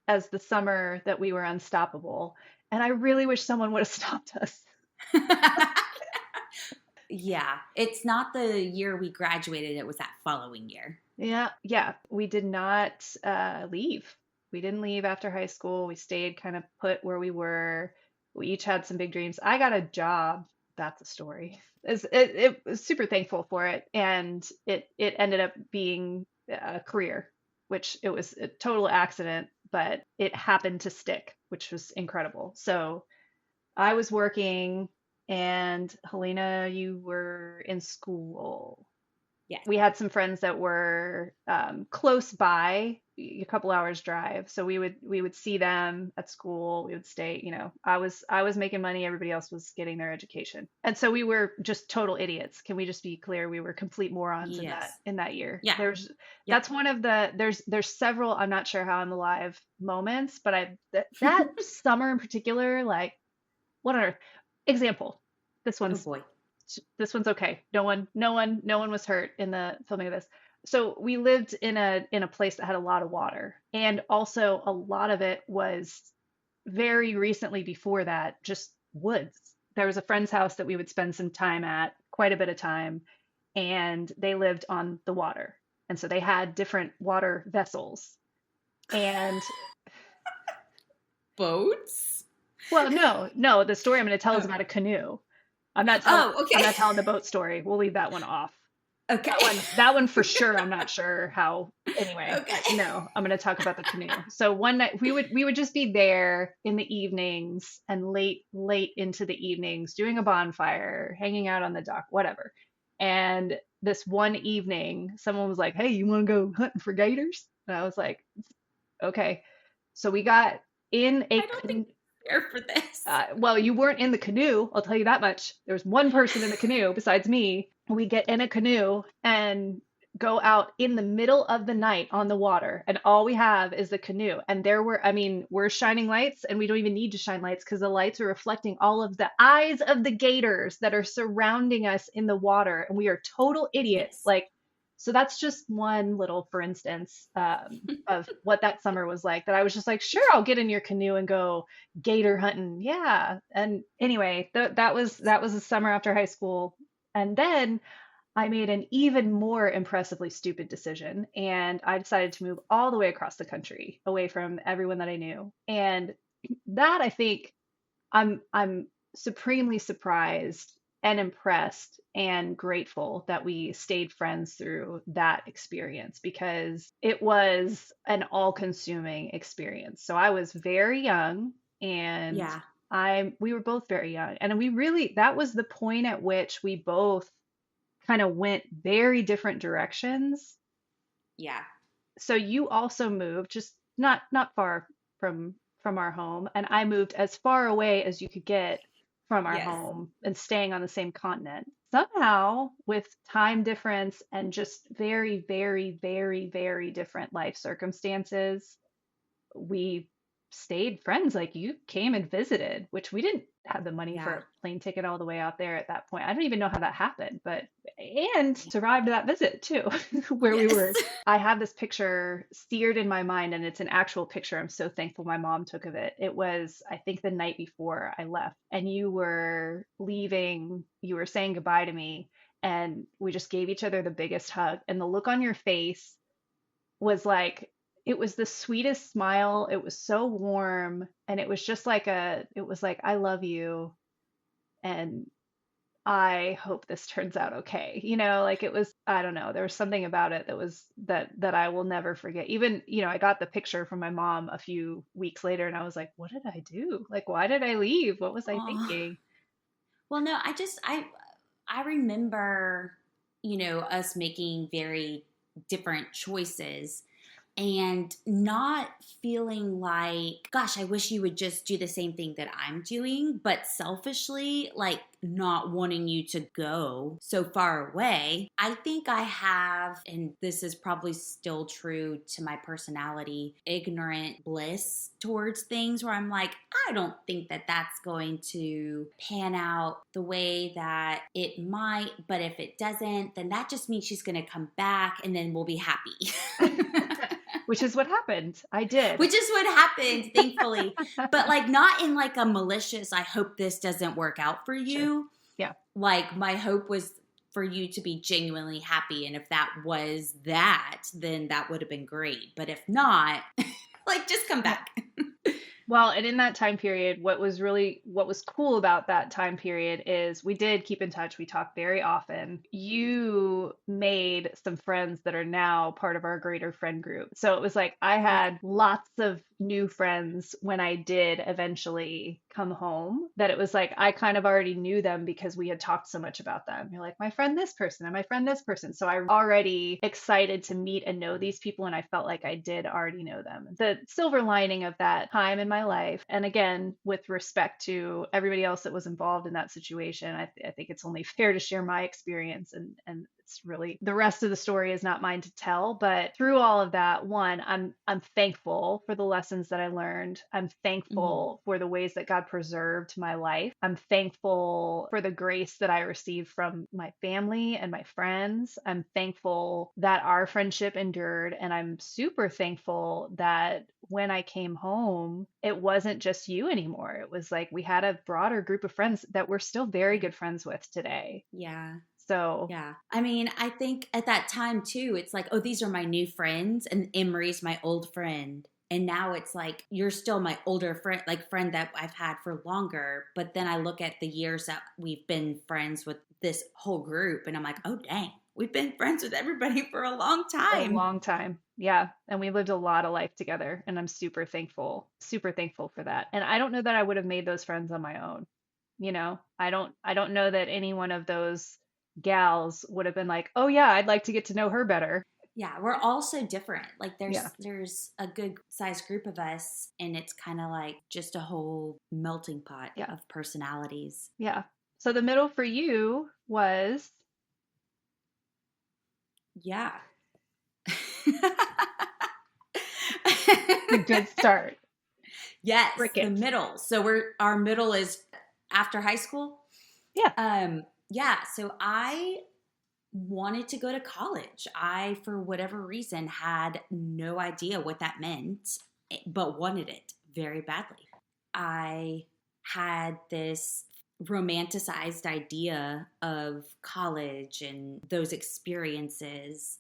as the summer that we were unstoppable. And I really wish someone would have stopped us. Yeah. It's not the year we graduated, it was that following year. Yeah, yeah. We did not leave. We didn't leave after high school. We stayed kind of put where we were. We each had some big dreams. I got a job. That's a story. It was super thankful for it, and it ended up being a career, which it was a total accident, but it happened to stick, which was incredible. So I was working, and Helena, you were in school. Yes. We had some friends that were close by, a couple hours drive. So we would see them at school. We would stay. I was making money. Everybody else was getting their education, and so we were just total idiots. Can we just be clear? We were complete morons in that Yes. in that year. Yeah. There's Yep. That's one of there's several. I'm not sure how I'm alive moments, but that summer in particular, like what on earth? Example. This Oh one's boy. this one's okay. No one was hurt in the filming of this. So we lived in a place that had a lot of water, and also a lot of it was very recently before that just woods. There was a friend's house that we would spend some time at, quite a bit of time, and they lived on the water. And so they had different water vessels. And Boats? well, no, the story I'm going to tell is Oh. about a canoe. I'm not telling Okay. the boat story. We'll leave that one off. That Okay. one, that one for sure. I'm not sure how. Anyway, Okay. no, I'm going to talk about the canoe. So one night we would just be there in the evenings and late into the evenings doing a bonfire, hanging out on the dock, whatever. And this one evening, someone was like, "Hey, you want to go hunting for gators?" And I was like, "Okay." So we got in a I don't think I'm here for this. well, you weren't in the canoe, I'll tell you that much. There was one person in the canoe besides me. We get in a canoe and go out in the middle of the night on the water, and all we have is the canoe. And I mean, we're shining lights, and we don't even need to shine lights because the lights are reflecting all of the eyes of the gators that are surrounding us in the water, and we are total idiots. Yes. Like, so that's just one little, for instance, of what that summer was like. That I was just like, sure, I'll get in your canoe and go gator hunting. Yeah. And anyway, that was the summer after high school. And then I made an even more impressively stupid decision, and I decided to move all the way across the country, away from everyone that I knew. And that I think I'm supremely surprised and impressed and grateful that we stayed friends through that experience, because it was an all-consuming experience. So I was very young, and Yeah. we were both very young, and we really that was the point at which we both kind of went very different directions. Yeah. So you also moved just not far from our home, and I moved as far away as you could get from our Yes. home and staying on the same continent. Somehow, with time difference and just very, very, very, very different life circumstances, we stayed friends. Like, you came and visited, which we didn't have the money for Yeah. a plane ticket all the way out there at that point. I don't even know how that happened, but and survived that visit too, where we Yes. were. I have this picture seared in my mind, and it's an actual picture. I'm so thankful my mom took of it. It was, I think, the night before I left, and you were leaving, you were saying goodbye to me, and we just gave each other the biggest hug, and the look on your face was like, it was the sweetest smile. It was so warm, and it was just like it was like, I love you. and I hope this turns out okay. Like it was, I don't know, there was something about it that was that I will never forget. Even, I got the picture from my mom a few weeks later and I was like, what did I do? Like, why did I leave? What was I Oh, thinking? well, no, I remember, us making very different choices and not feeling like, gosh, I wish you would just do the same thing that I'm doing, but selfishly, like not wanting you to go so far away. I think I have, and this is probably still true to my personality, ignorant bliss towards things where I'm like, I don't think that that's going to pan out the way that it might, but if it doesn't, then that just means she's going to come back and then we'll be happy. Which is what happened. I did. Which is what happened, thankfully. But like not in like a malicious, I hope this doesn't work out for Sure. you. Yeah. Like my hope was for you to be genuinely happy. And if that was that, then that would have been great. But if not, like just come Yeah. back. Well, and in that time period, what was cool about that time period is we did keep in touch. We talked very often. You made some friends that are now part of our greater friend group. So it was like I Yeah. had lots of new friends when I did eventually come home, that it was like I kind of already knew them because we had talked so much about them. You're like, my friend this person and my friend this person. So I already excited to meet and know these people, and I felt like I did already know them. The silver lining of that time in my life, and again, with respect to everybody else that was involved in that situation, I think it's only fair to share my experience, and it's really the rest of the story is not mine to tell. But through all of that, one, I'm thankful for the lessons that I learned. I'm Mm-hmm. thankful for the ways that God preserved my life. I'm thankful for the grace that I received from my family and my friends. I'm thankful that our friendship endured, and I'm super thankful that when I came home, it wasn't just you anymore. It was like we had a broader group of friends that we're still very good friends with today. Yeah. So, Yeah. I mean, I think at that time too, it's like, oh, these are my new friends and Emery's my old friend. And now it's like, you're still my older friend, like friend that I've had for longer. But then I look at the years that we've been friends with this whole group and I'm like, oh, dang, we've been friends with everybody for a long for a time. long time. Yeah. And we lived a lot of life together. And I'm super thankful for that. And I don't know that I would have made those friends on my own. I don't know that any one of those gals would have been like, oh yeah, I'd like to get to know her better. Yeah, we're all so different. Like Yeah. there's a good sized group of us and it's kind of like just a whole melting pot Yeah. of personalities. Yeah. So the middle for you was Yeah. a good start. Yes, the Crickets. middle. So our middle is after high school. Yeah. Yeah, so I wanted to go to college. I for whatever reason had no idea what that meant, but wanted it very badly. I had this romanticized idea of college and those experiences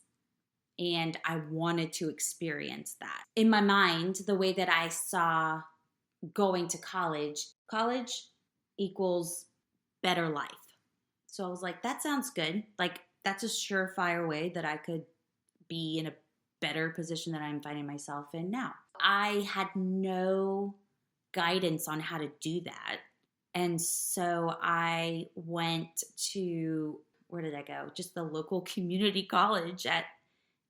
and I wanted to experience that. In my mind, the way that I saw going to college equals better life. So I was like, that sounds good. Like, that's a surefire way that I could be in a better position that I'm finding myself in now. I had no guidance on how to do that. And so I went to, where did I go? Just the local community college at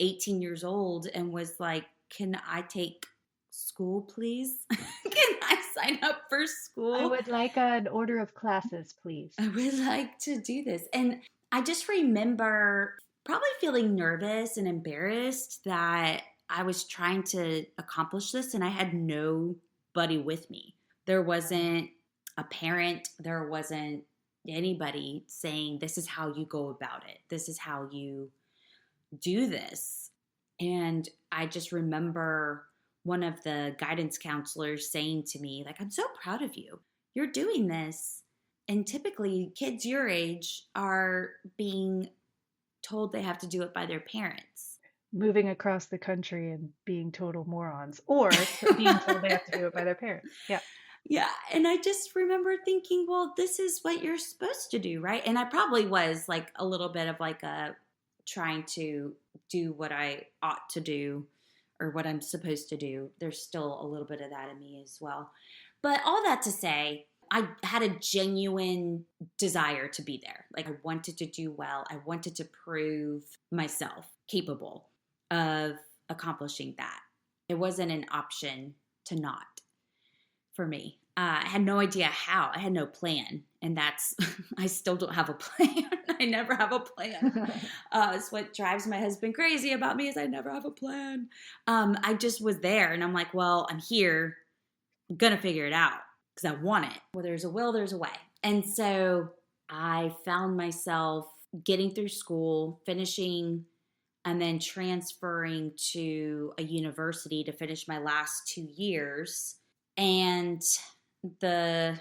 18 years old and was like, can I take school, please? Can I sign up for I school? would like an order of classes, please. I would like to do this. And I just remember probably feeling nervous and embarrassed that I was trying to accomplish this and I had nobody with me. There wasn't a parent, there wasn't anybody saying, this is how you go about it, this is how you do this. And I just remember one of the guidance counselors saying to me, like, I'm so proud of you. You're doing this. And typically, kids your age are being told they have to do it by their parents. Moving across the country and being total morons, or being told they have to do it by their parents. Yeah. Yeah. And I just remember thinking, well, this is what you're supposed to do, right? And I probably was like a little bit of like a trying to do what I ought to do or what I'm supposed to do. There's still a little bit of that in me as well. But all that to say, I had a genuine desire to be there. Like I wanted to do well. I wanted to prove myself capable of accomplishing that. It wasn't an option to not for me. I had no idea how. I had no plan. And that's, I still don't have a plan. I never have a plan. It's what drives my husband crazy about me is I never have a plan. I just was there and I'm like, well, I'm here. I'm going to figure it out because I want it. Where there's a will, there's a way. And so I found myself getting through school, finishing, and then transferring to a university to finish my last 2 years. And the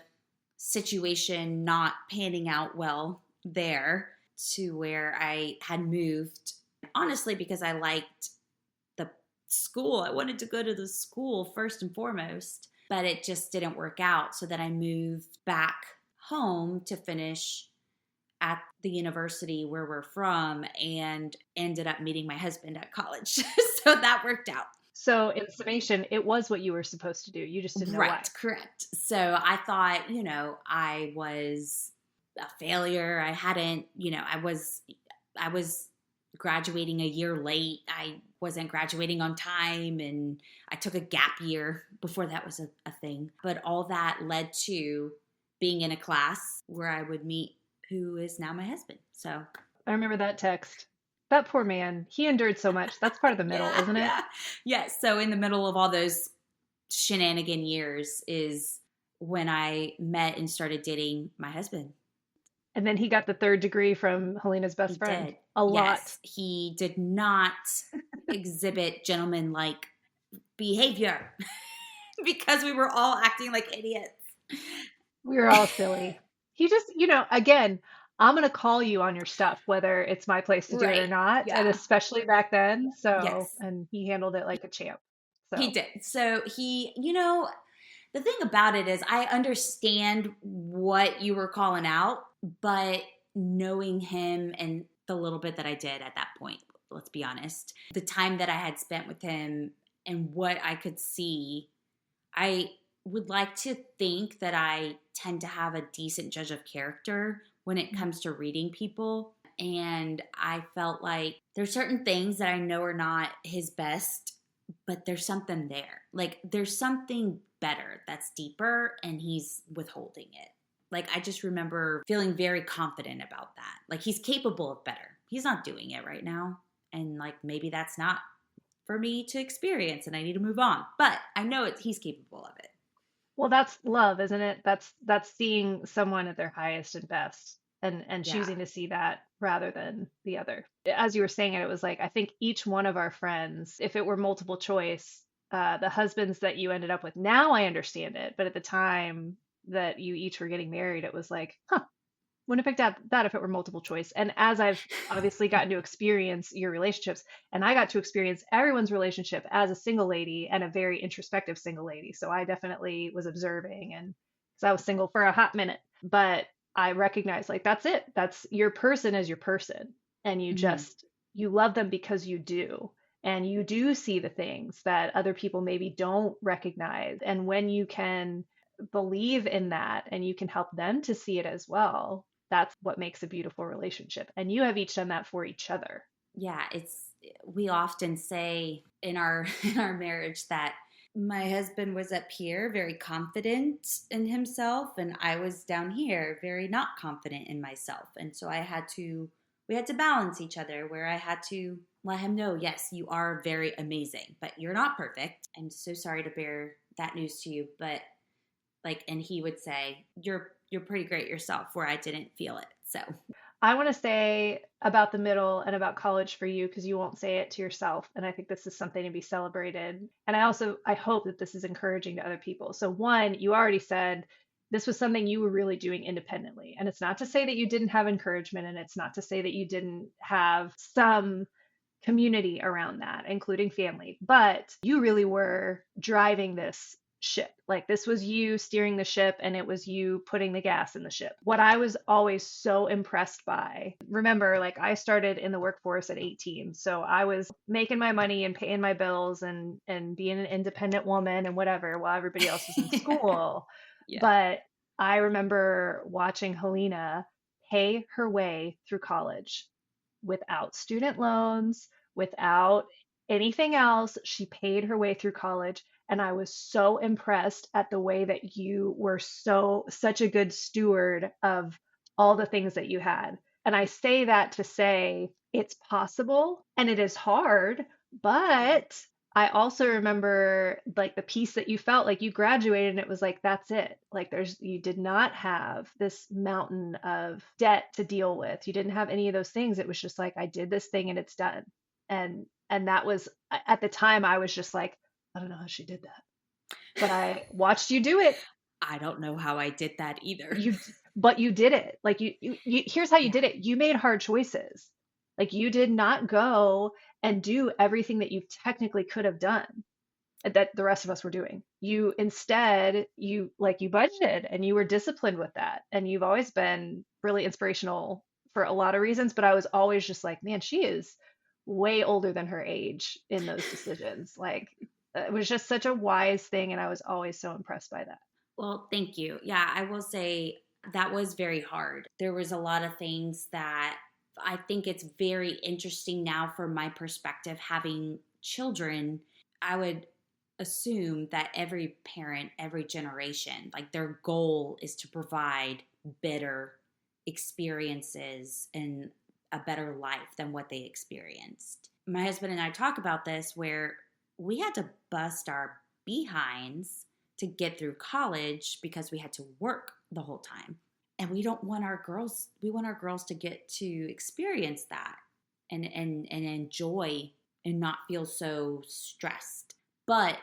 situation not panning out well there to where I had moved, honestly, because I liked the school. I wanted to go to the school first and foremost, but it just didn't work out. So then I moved back home to finish at the university where we're from and ended up meeting my husband at college. So that worked out. So, in summation, it was what you were supposed to do. You just didn't know why. Right, correct. So I thought, I was a failure. I hadn't, I was graduating a year late. I wasn't graduating on time and I took a gap year before that was a thing. But all that led to being in a class where I would meet who is now my husband. So I remember that text. That poor man, he endured so much. That's part of the middle, yeah, isn't it? yeah. Yes. So in the middle of all those shenanigan years is when I met and started dating my husband. And then he got the third degree from Helena's He best friend. did. A lot. Yes. He did not exhibit gentleman-like behavior because we were all acting like idiots. We were all silly. He just, again, I'm going to call you on your stuff, whether it's my place to do it or Right. not. And Yeah. especially back then. So, Yes. and he handled it like a champ. He So, did. So the thing about it is I understand what you were calling out, but knowing him and the little bit that I did at that point, let's be honest, the time that I had spent with him and what I could see, I would like to think that I tend to have a decent judge of character when it comes to reading people. And I felt like there's certain things that I know are not his best, but there's something there. Like there's something better that's deeper and he's withholding it. Like I just remember feeling very confident about that. Like he's capable of better. He's not doing it right now. And like maybe that's not for me to experience and I need to move on. But I know he's capable of it. well, that's love, isn't it? That's seeing someone at their highest and best and Yeah. choosing to see that rather than the other. As you were saying it, it was like I think each one of our friends, if it were multiple choice, the husbands that you ended up with, now I understand it, but at the time that you each were getting married, it was like, huh, wouldn't have picked out that if it were multiple choice. And as I've obviously gotten to experience your relationships, and I got to experience everyone's relationship as a single lady and a very introspective single lady. So I definitely was observing and because I was single for a hot minute, but I recognized like that's it. That's your person is your person. And you Hmm. just, you love them because you do. And you do see the things that other people maybe don't recognize. And when you can believe in that and you can help them to see it as well, that's what makes a beautiful relationship. And you have each done that for each other. Yeah, we often say in our in our marriage that my husband was up here very confident in himself and I was down here very not confident in myself. And so we had to balance each other where I had to let him know, yes, you are very amazing, but you're not perfect. I'm so sorry to bear that news to you, but like and he would say, you're pretty great yourself where I didn't feel it. So, I want to say about the middle and about college for you because you won't say it to yourself. And I think this is something to be celebrated. And I hope that this is encouraging to other people. So, one, you already said this was something you were really doing independently. And it's not to say that you didn't have encouragement and it's not to say that you didn't have some community around that, including family, but you really were driving this ship. Like this was you steering the ship and it was you putting the gas in the ship. What I was always so impressed by, remember, like I started in the workforce at 18. So I was making my money and paying my bills and being an independent woman and whatever while everybody else was in school. Yeah. But I remember watching Helena pay her way through college without student loans, without anything else. She paid her way through college. And I was so impressed at the way that you were such a good steward of all the things that you had. And I say that to say it's possible and it is hard, Yeah. but I also remember like the piece that you felt like you graduated and it was like, that's it. Like you did not have this mountain of debt to deal with. You didn't have any of those things. It was just like, I did this thing and it's done. And that was at the time I was just like, I don't know how she did that, but I watched you do it. I don't know how I did that either. You, but you did it. Like here's how you Yeah. did it. You made hard choices. Like you did not go and do everything that you technically could have done that the rest of us were doing. You instead, you budgeted and you were disciplined with that. And you've always been really inspirational for a lot of reasons, but I was always just like, man, she is way older than her age in those decisions. Like it was just such a wise thing and I was always so impressed by that. Well, thank you. Yeah, I will say that was very hard. There was a lot of things that I think it's very interesting now from my perspective having children. I would assume that every parent, every generation, like their goal is to provide better experiences and a better life than what they experienced. My husband and I talk about this where we had to bust our behinds to get through college because we had to work the whole time. And we want our girls to get to experience that and enjoy and not feel so stressed. But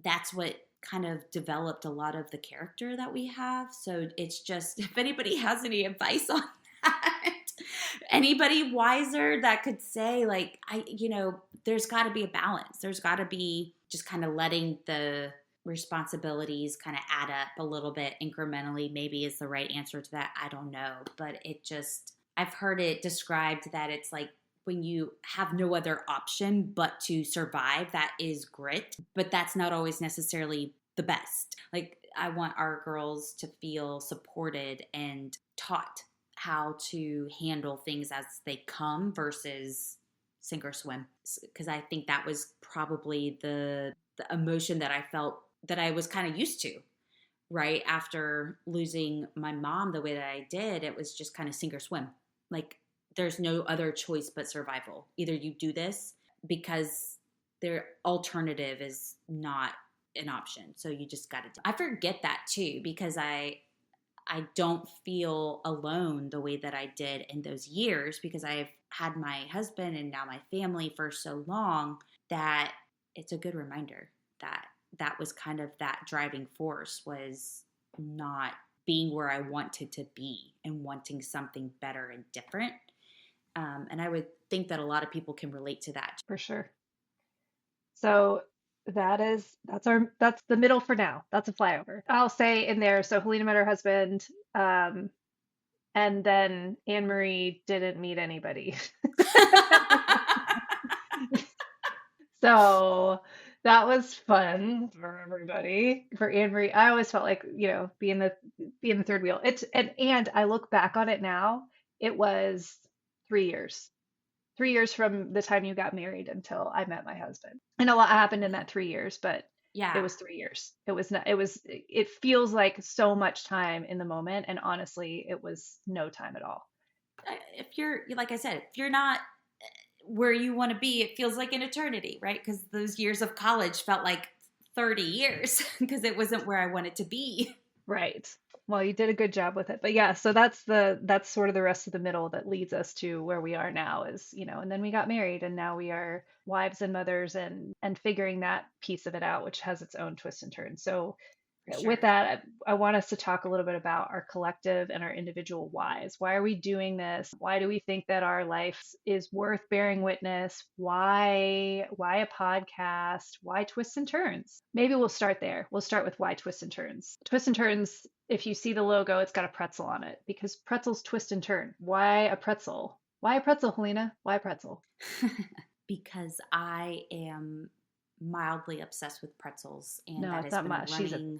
that's what kind of developed a lot of the character that we have. So it's just if anybody has any advice on that, anybody wiser that could say like there's got to be a balance. There's got to be just kind of letting the responsibilities kind of add up a little bit incrementally maybe is the right answer to that. I don't know, but I've heard it described that it's like when you have no other option but to survive, that is grit, but that's not always necessarily the best. Like I want our girls to feel supported and taught how to handle things as they come versus sink or swim, because I think that was probably the emotion that I felt that I was kind of used to right after losing my mom the way that I did. It was just kind of sink or swim. Like there's no other choice but survival. Either you do this because their alternative is not an option. So you just got to do. I forget that too because I don't feel alone the way that I did in those years because I've had my husband and now my family for so long that it's a good reminder that that was kind of that driving force was not being where I wanted to be and wanting something better and different. And I would think that a lot of people can relate to that. For sure. So that's the middle for now. That's a flyover. I'll say in there, so Helena met her husband, and then Anne-Marie didn't meet anybody. So that was fun for everybody. For Anne-Marie, I always felt like, being the third wheel. And I look back on it now, it was 3 years. 3 years from the time you got married until I met my husband. And a lot happened in that 3 years, but it Yeah. was 3 years. It was not, it feels like so much time in the moment. And honestly, it was no time at all. If you're, like I said, if you're not where you want to be, it feels like an eternity, right? Because those years of college felt like 30 years because it wasn't where I wanted to be. Right. Well, you did a good job with it. But yeah, so that's sort of the rest of the middle that leads us to where we are now is, and then we got married and now we are wives and mothers and figuring that piece of it out, which has its own twists and turns. So for With sure. that, I want us to talk a little bit about our collective and our individual whys. Why are we doing this? Why do we think that our life is worth bearing witness? Why a podcast? Why twists and turns? Maybe we'll start there. We'll start with why twists and turns. Twists and turns, if you see the logo, it's got a pretzel on it because pretzels twist and turn. Why a pretzel? Why a pretzel, Helena? Why a pretzel? Because I am mildly obsessed with pretzels, and No, that it's has not been a much. running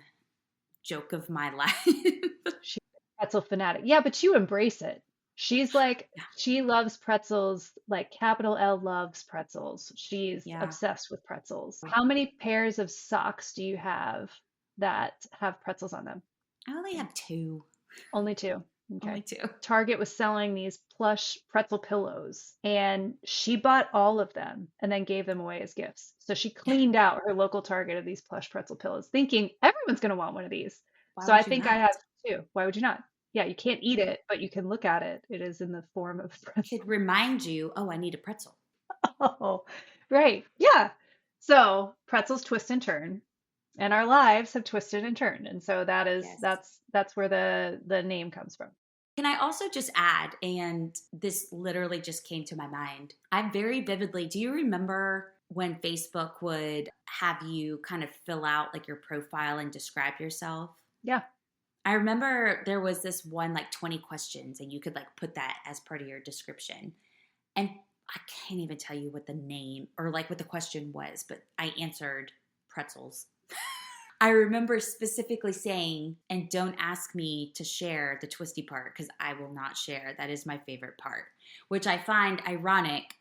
joke of my life. She's a pretzel fanatic. Yeah, but you embrace it. She's like, Yeah. she loves pretzels, like capital L loves pretzels. She's Yeah. obsessed with pretzels. How many pairs of socks do you have that have pretzels on them? I only have two. Only two. Only Okay. two. Target was selling these plush pretzel pillows, and she bought all of them and then gave them away as gifts. So she cleaned out her local Target of these plush pretzel pillows, thinking everyone's going to want one of these. Why So I would you think I not? have two. Why would you not? Yeah, you can't eat it, but you can look at it. It is in the form of Could pretzel. remind you, oh, I need a pretzel. Oh, right. Yeah. So pretzels twist and turn, and our lives have twisted and turned. And so that is Yes. that's where the name comes from. Can I also just add, and this literally just came to my mind. I very vividly, do you remember when Facebook would have you kind of fill out like your profile and describe yourself? Yeah. I remember there was this one like 20 questions, and you could like put that as part of your description. And I can't even tell you what the name or like what the question was, but I answered pretzels. I remember specifically saying, and don't ask me to share the twisty part because I will not share. That is my favorite part, which I find ironic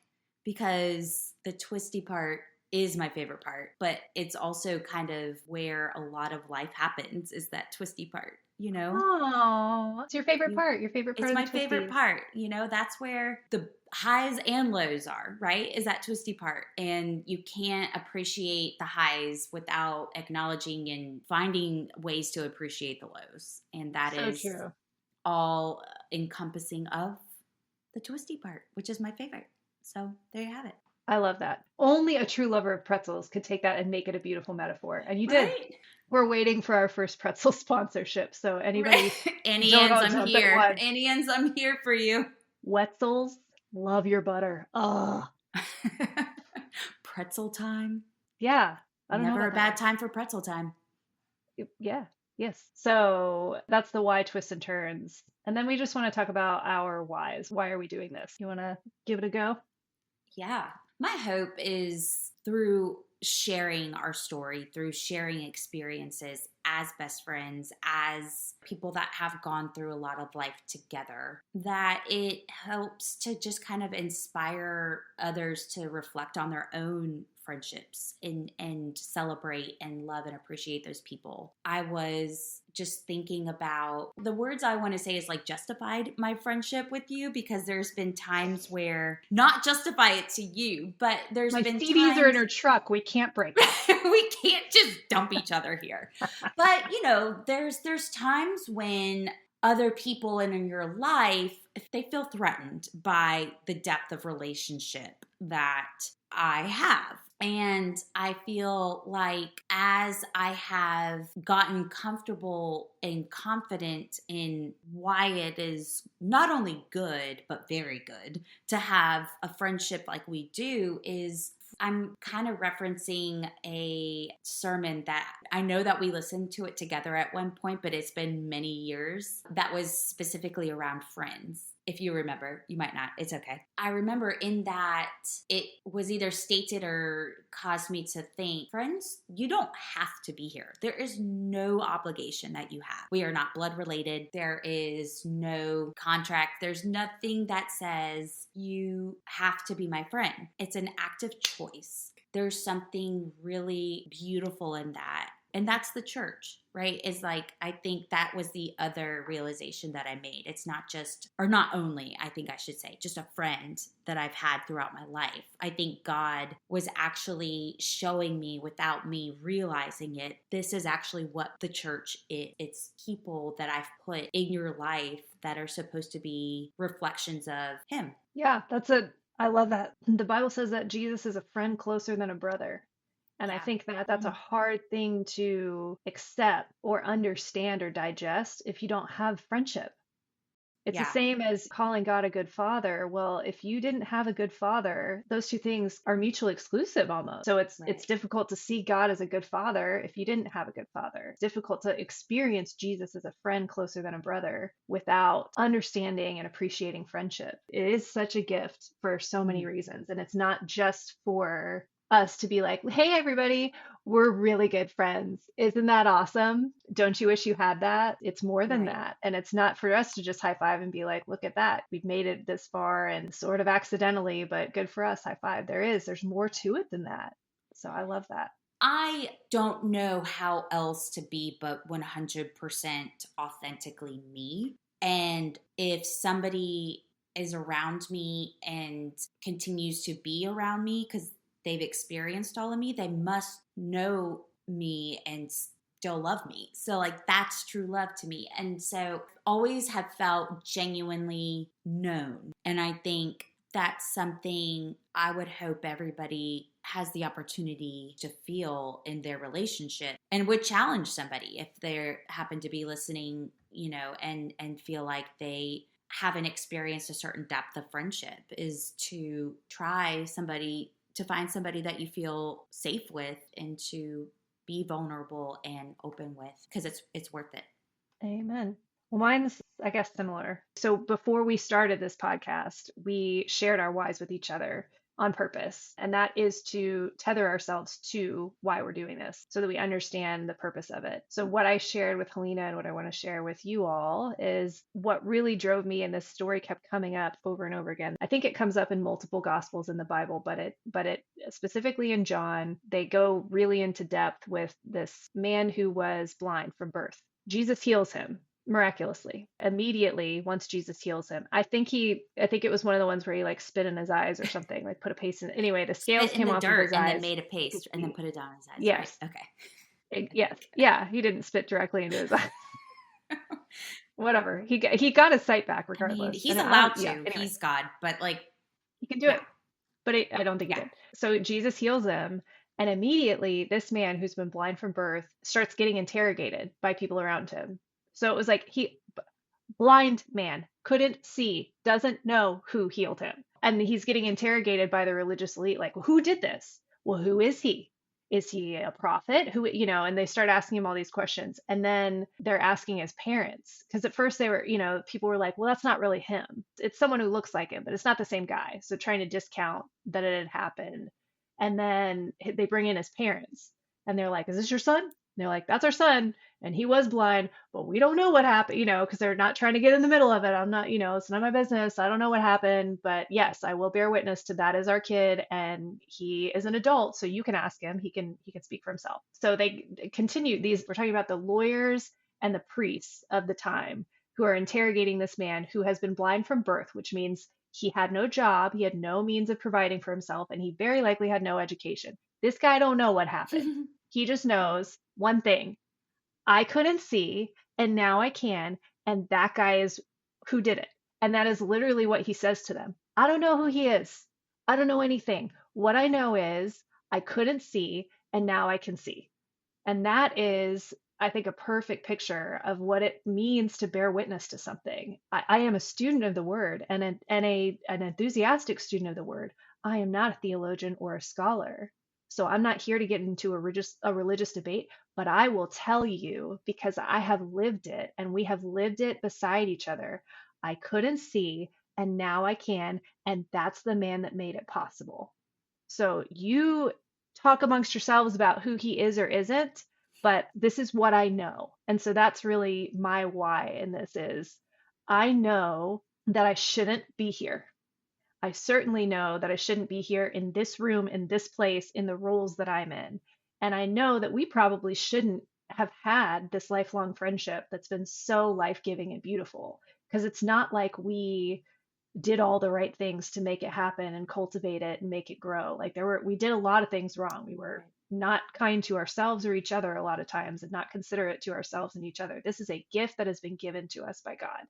because the twisty part is my favorite part, but it's also kind of where a lot of life happens is that twisty part, you know? Oh, it's You your favorite part it's of the my favorite twisties. part, you know, that's where the highs and lows are, right? Is that twisty part. And you can't appreciate the highs without acknowledging and finding ways to appreciate the lows. And that So is true. all encompassing of the twisty part, which is my favorite. So there you have it. I love that. Only a true lover of pretzels could take that and make it a beautiful metaphor. And you did. Right? We're waiting for our first pretzel sponsorship. So Right. anybody, don't Annians, all I'm jump at here. once. Annians, I'm here for you. Wetzels, love your butter. Oh, Pretzel time. yeah. I don't know Never a about that bad one. time for pretzel time. Yeah. Yes. So that's the why twists and turns. And then we just want to talk about our whys. Why are we doing this? You want to give it a go? Yeah. My hope is through sharing our story, through sharing experiences as best friends, as people that have gone through a lot of life together, that it helps to just kind of inspire others to reflect on their own friendships and celebrate and love and appreciate those people. I was just thinking about the words I want to say is like justified my friendship with you because there's been times where not justify it to you, but there's My been CDs are in times her truck. We can't break up. we can't just dump each other here. But you know, there's times when other people in your life, if they feel threatened by the depth of relationship that I have. And I feel like as I have gotten comfortable and confident in why it is not only good, but very good to have a friendship like we do, is I'm kind of referencing a sermon that I know that we listened to it together at one point, but it's been many years that was specifically around friends. If you remember, you might not. It's okay. I remember in that it was either stated or caused me to think, friends, you don't have to be here. There is no obligation that you have. We are not blood related. There is no contract. There's nothing that says you have to be my friend. It's an active choice. There's something really beautiful in that. And that's the church, right? Is like, I think that was the other realization that I made. It's not just, or not only, I think I should say, just a friend that I've had throughout my life. I think God was actually showing me without me realizing it. This is actually what the church is. It's people that I've put in your life that are supposed to be reflections of Him. Yeah, that's it. I love that. The Bible says that Jesus is a friend closer than a brother. And I Yeah. think that that's a Mhm. hard thing to accept or understand or digest if you don't have friendship. It's the Yeah. same as calling God a good father. Well, if you didn't have a good father, those two things are mutually exclusive almost. So it's Right. difficult to see God as a good father if you didn't have a good father. It's difficult to experience Jesus as a friend closer than a brother without understanding and appreciating friendship. It is such a gift for so many Mm. reasons, and it's not just for us to be like, "Hey everybody, we're really good friends. Isn't that awesome? Don't you wish you had that?" It's more than Right. that. And it's not for us to just high five and be like, look at that. We've made it this far and sort of accidentally, but good for us. High five. There's more to it than that. So I love that. I don't know how else to be but 100% authentically me. And if somebody is around me and continues to be around me because they've experienced all of me, they must know me and still love me. So, like, that's true love to me. And so, always have felt genuinely known. And I think that's something I would hope everybody has the opportunity to feel in their relationship and would challenge somebody if they happen to be listening, and feel like they haven't experienced a certain depth of friendship, is to try somebody to find somebody that you feel safe with and to be vulnerable and open with, because it's worth it. Amen. Well, mine's, I guess, similar. So before we started this podcast, we shared our whys with each other on purpose. And that is to tether ourselves to why we're doing this so that we understand the purpose of it. So, what I shared with Helena and what I want to share with you all is what really drove me, and this story kept coming up over and over again. I think it comes up in multiple gospels in the Bible, but it specifically in John, they go really into depth with this man who was blind from birth. Jesus heals him miraculously immediately once Jesus heals him. I think it was one of the ones where he like spit in his eyes or something, like put a paste in. Anyway, the scales Spit in came the off of dirt his and then eyes. made a He could paste and then see. put it down his eyes, right? Yes. Okay. Yes. Okay. Yeah, he didn't spit directly into his eye. Whatever. He got his sight back I mean, regardless. he's And I allowed don't, yeah, to. anyway, He's God, but like, he can do yeah, it, but I don't think he yeah. did. So Jesus heals him, and immediately this man who's been blind from birth starts getting interrogated by people around him. So it was like blind man, couldn't see, doesn't know who healed him. And he's getting interrogated by the religious elite, like, well, who did this? Well, who is he? Is he a prophet? And they start asking him all these questions. And then they're asking his parents. Because at first people were like, well, that's not really him. It's someone who looks like him, but it's not the same guy. So trying to discount that it had happened. And then they bring in his parents and they're like, is this your son? And they're like, that's our son. And he was blind, but we don't know what happened, because they're not trying to get in the middle of it. I'm not, it's none of my business. I don't know what happened, but yes, I will bear witness to that is our kid, and he is an adult, so you can ask him. He can speak for himself. So they continue these. We're talking about the lawyers and the priests of the time who are interrogating this man who has been blind from birth, which means he had no job, he had no means of providing for himself, and he very likely had no education. This guy don't know what happened. He just knows one thing: I couldn't see, and now I can, and that guy is who did it. And that is literally what he says to them. I don't know who he is. I don't know anything. What I know is I couldn't see, and now I can see. And that is, I think, a perfect picture of what it means to bear witness to something. I am a student of the word, an enthusiastic student of the word. I am not a theologian or a scholar. So I'm not here to get into a religious debate, but I will tell you because I have lived it and we have lived it beside each other. I couldn't see, and now I can, and that's the man that made it possible. So you talk amongst yourselves about who he is or isn't, but this is what I know. And so that's really my why in this is I know that I shouldn't be here. I certainly know that I shouldn't be here in this room, in this place, in the roles that I'm in. And I know that we probably shouldn't have had this lifelong friendship that's been so life-giving and beautiful because it's not like we did all the right things to make it happen and cultivate it and make it grow. Like we did a lot of things wrong. We were Right. not kind to ourselves or each other a lot of times and not considerate to ourselves and each other. This is a gift that has been given to us by God.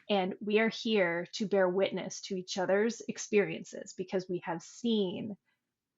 And we are here to bear witness to each other's experiences because we have seen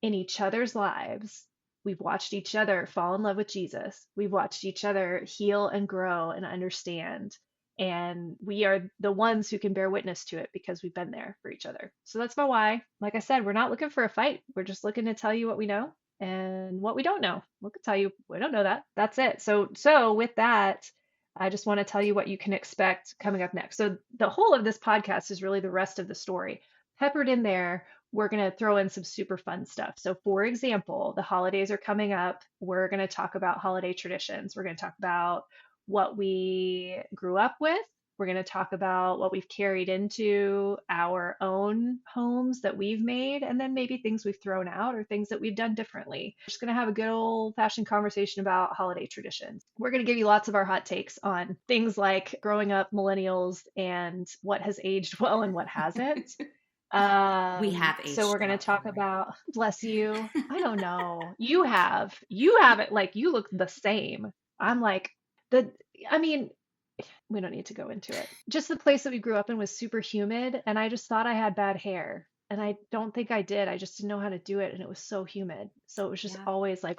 in each other's lives We've watched each other fall in love with Jesus. We've watched each other heal and grow and understand. And we are the ones who can bear witness to it because we've been there for each other. So that's my why. Like I said, we're not looking for a fight. We're just looking to tell you what we know and what we don't know. We can tell you we don't know that. That's it. So with that, I just want to tell you what you can expect coming up next. So the whole of this podcast is really the rest of the story. Peppered in there, we're going to throw in some super fun stuff. So, for example, the holidays are coming up. We're going to talk about holiday traditions. We're going to talk about what we grew up with. We're going to talk about what we've carried into our own homes that we've made, and then maybe things we've thrown out or things that we've done differently. We're just going to have a good old fashioned conversation about holiday traditions. We're going to give you lots of our hot takes on things like growing up millennials and what has aged well and what hasn't. We have So we're aged going to well, talk Anne-Marie. about, bless you. I don't know. You have it like you look the same. I'm like the I mean, we don't need to go into it. Just the place that we grew up in was super humid, and I just thought I had bad hair. And I don't think I did. I just didn't know how to do it, and it was so humid. So it was just Yeah, always I like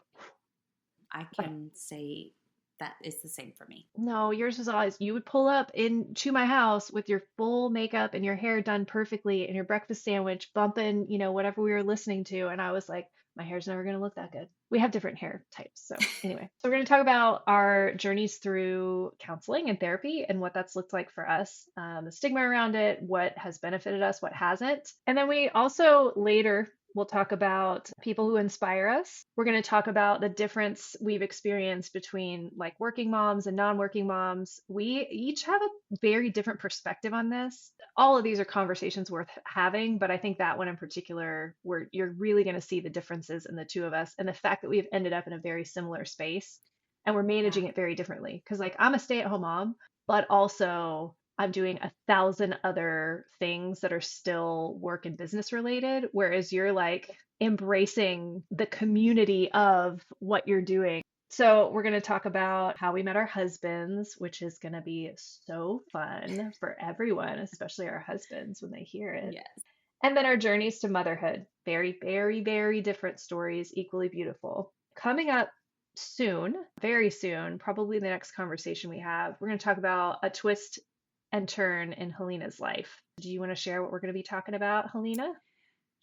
can say that is the same for me. no, yours was always you would pull up into my house with your full makeup and your hair done perfectly and your breakfast sandwich bumping, whatever we were listening to. And I was like, my hair's never going to look that good. We have different hair types. So, anyway, so we're going to talk about our journeys through counseling and therapy and what that's looked like for us, the stigma around it, what has benefited us, what hasn't. And then we also later we'll talk about people who inspire us. We're going to talk about the difference we've experienced between like working moms and non-working moms. We each have a very different perspective on this. All of these are conversations worth having, but I think that one in particular, where you're really going to see the differences in the two of us and the fact that we've ended up in a very similar space and we're Yeah, managing it very differently. Because like I'm a stay-at-home mom, but also I'm doing 1,000 other things that are still work and business related, whereas you're like embracing the community of what you're doing. So, we're going to talk about how we met our husbands, which is going to be so fun for everyone, especially our husbands when they hear it. yes. And then our journeys to motherhood. Very, very, very different stories, equally beautiful. Coming up soon, very soon, probably the next conversation we have, we're going to talk about a twist and turn in Helena's life. Do you want to share what we're going to be talking about, Helena?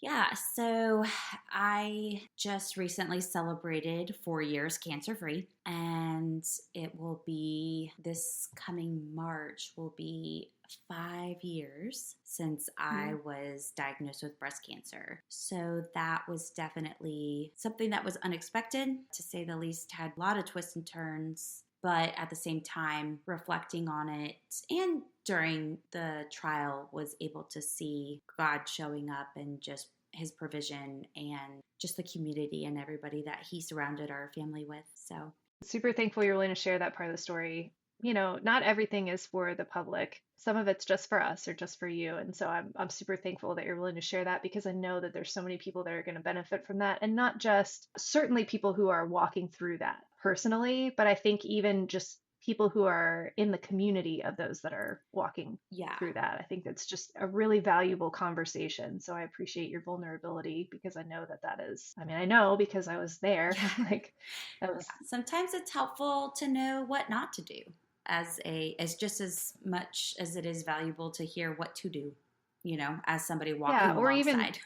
Yeah, so I just recently celebrated 4 years cancer free, and it will be this coming March, will be 5 years since I Mm. was diagnosed with breast cancer. So that was definitely something that was unexpected, to say the least, had a lot of twists and turns. But at the same time, reflecting on it and during the trial, was able to see God showing up and just his provision and just the community and everybody that he surrounded our family with. So, Super thankful you're willing to share that part of the story. Not everything is for the public. Some of it's just for us or just for you. And so I'm super thankful that you're willing to share that because I know that there's so many people that are going to benefit from that. And not just certainly people who are walking through that personally, but I think even just people who are in the community of those that are walking yeah. through that. I think that's just a really valuable conversation. So I appreciate your vulnerability because I know that that is, I mean, I know because I was there. Yeah. Like that Yeah. was Sometimes it's helpful to know what not to do, as just as much as it is valuable to hear what to do, as somebody yeah, walking or even alongside.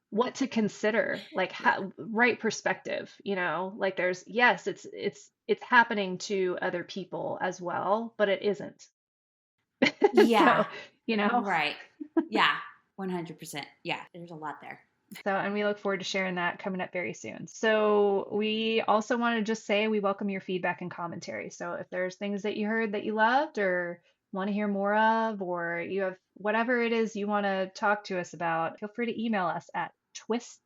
what to consider, like Yeah. how, right perspective, like there's yes, it's happening to other people as well, but it isn't. Yeah. So, you know. Right. Yeah. 100%. Yeah. There's a lot there. So, and we look forward to sharing that coming up very soon. So, we also want to just say we welcome your feedback and commentary. So, if there's things that you heard that you loved or want to hear more of, or you have whatever it is you want to talk to us about, feel free to email us at twists,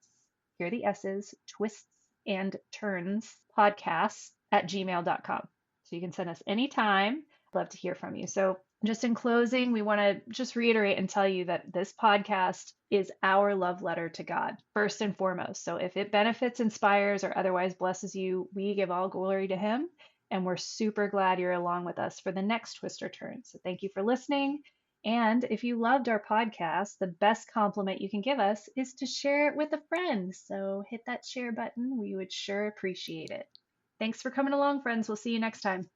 here are the S's, twists and turns podcast at gmail.com. So, you can send us anytime. Love to hear from you. So, just in closing, we want to just reiterate and tell you that this podcast is our love letter to God, first and foremost. So if it benefits, inspires, or otherwise blesses you, we give all glory to Him. And we're super glad you're along with us for the next twist or turn. So thank you for listening. And if you loved our podcast, the best compliment you can give us is to share it with a friend. So hit that share button. We would sure appreciate it. Thanks for coming along, friends. We'll see you next time.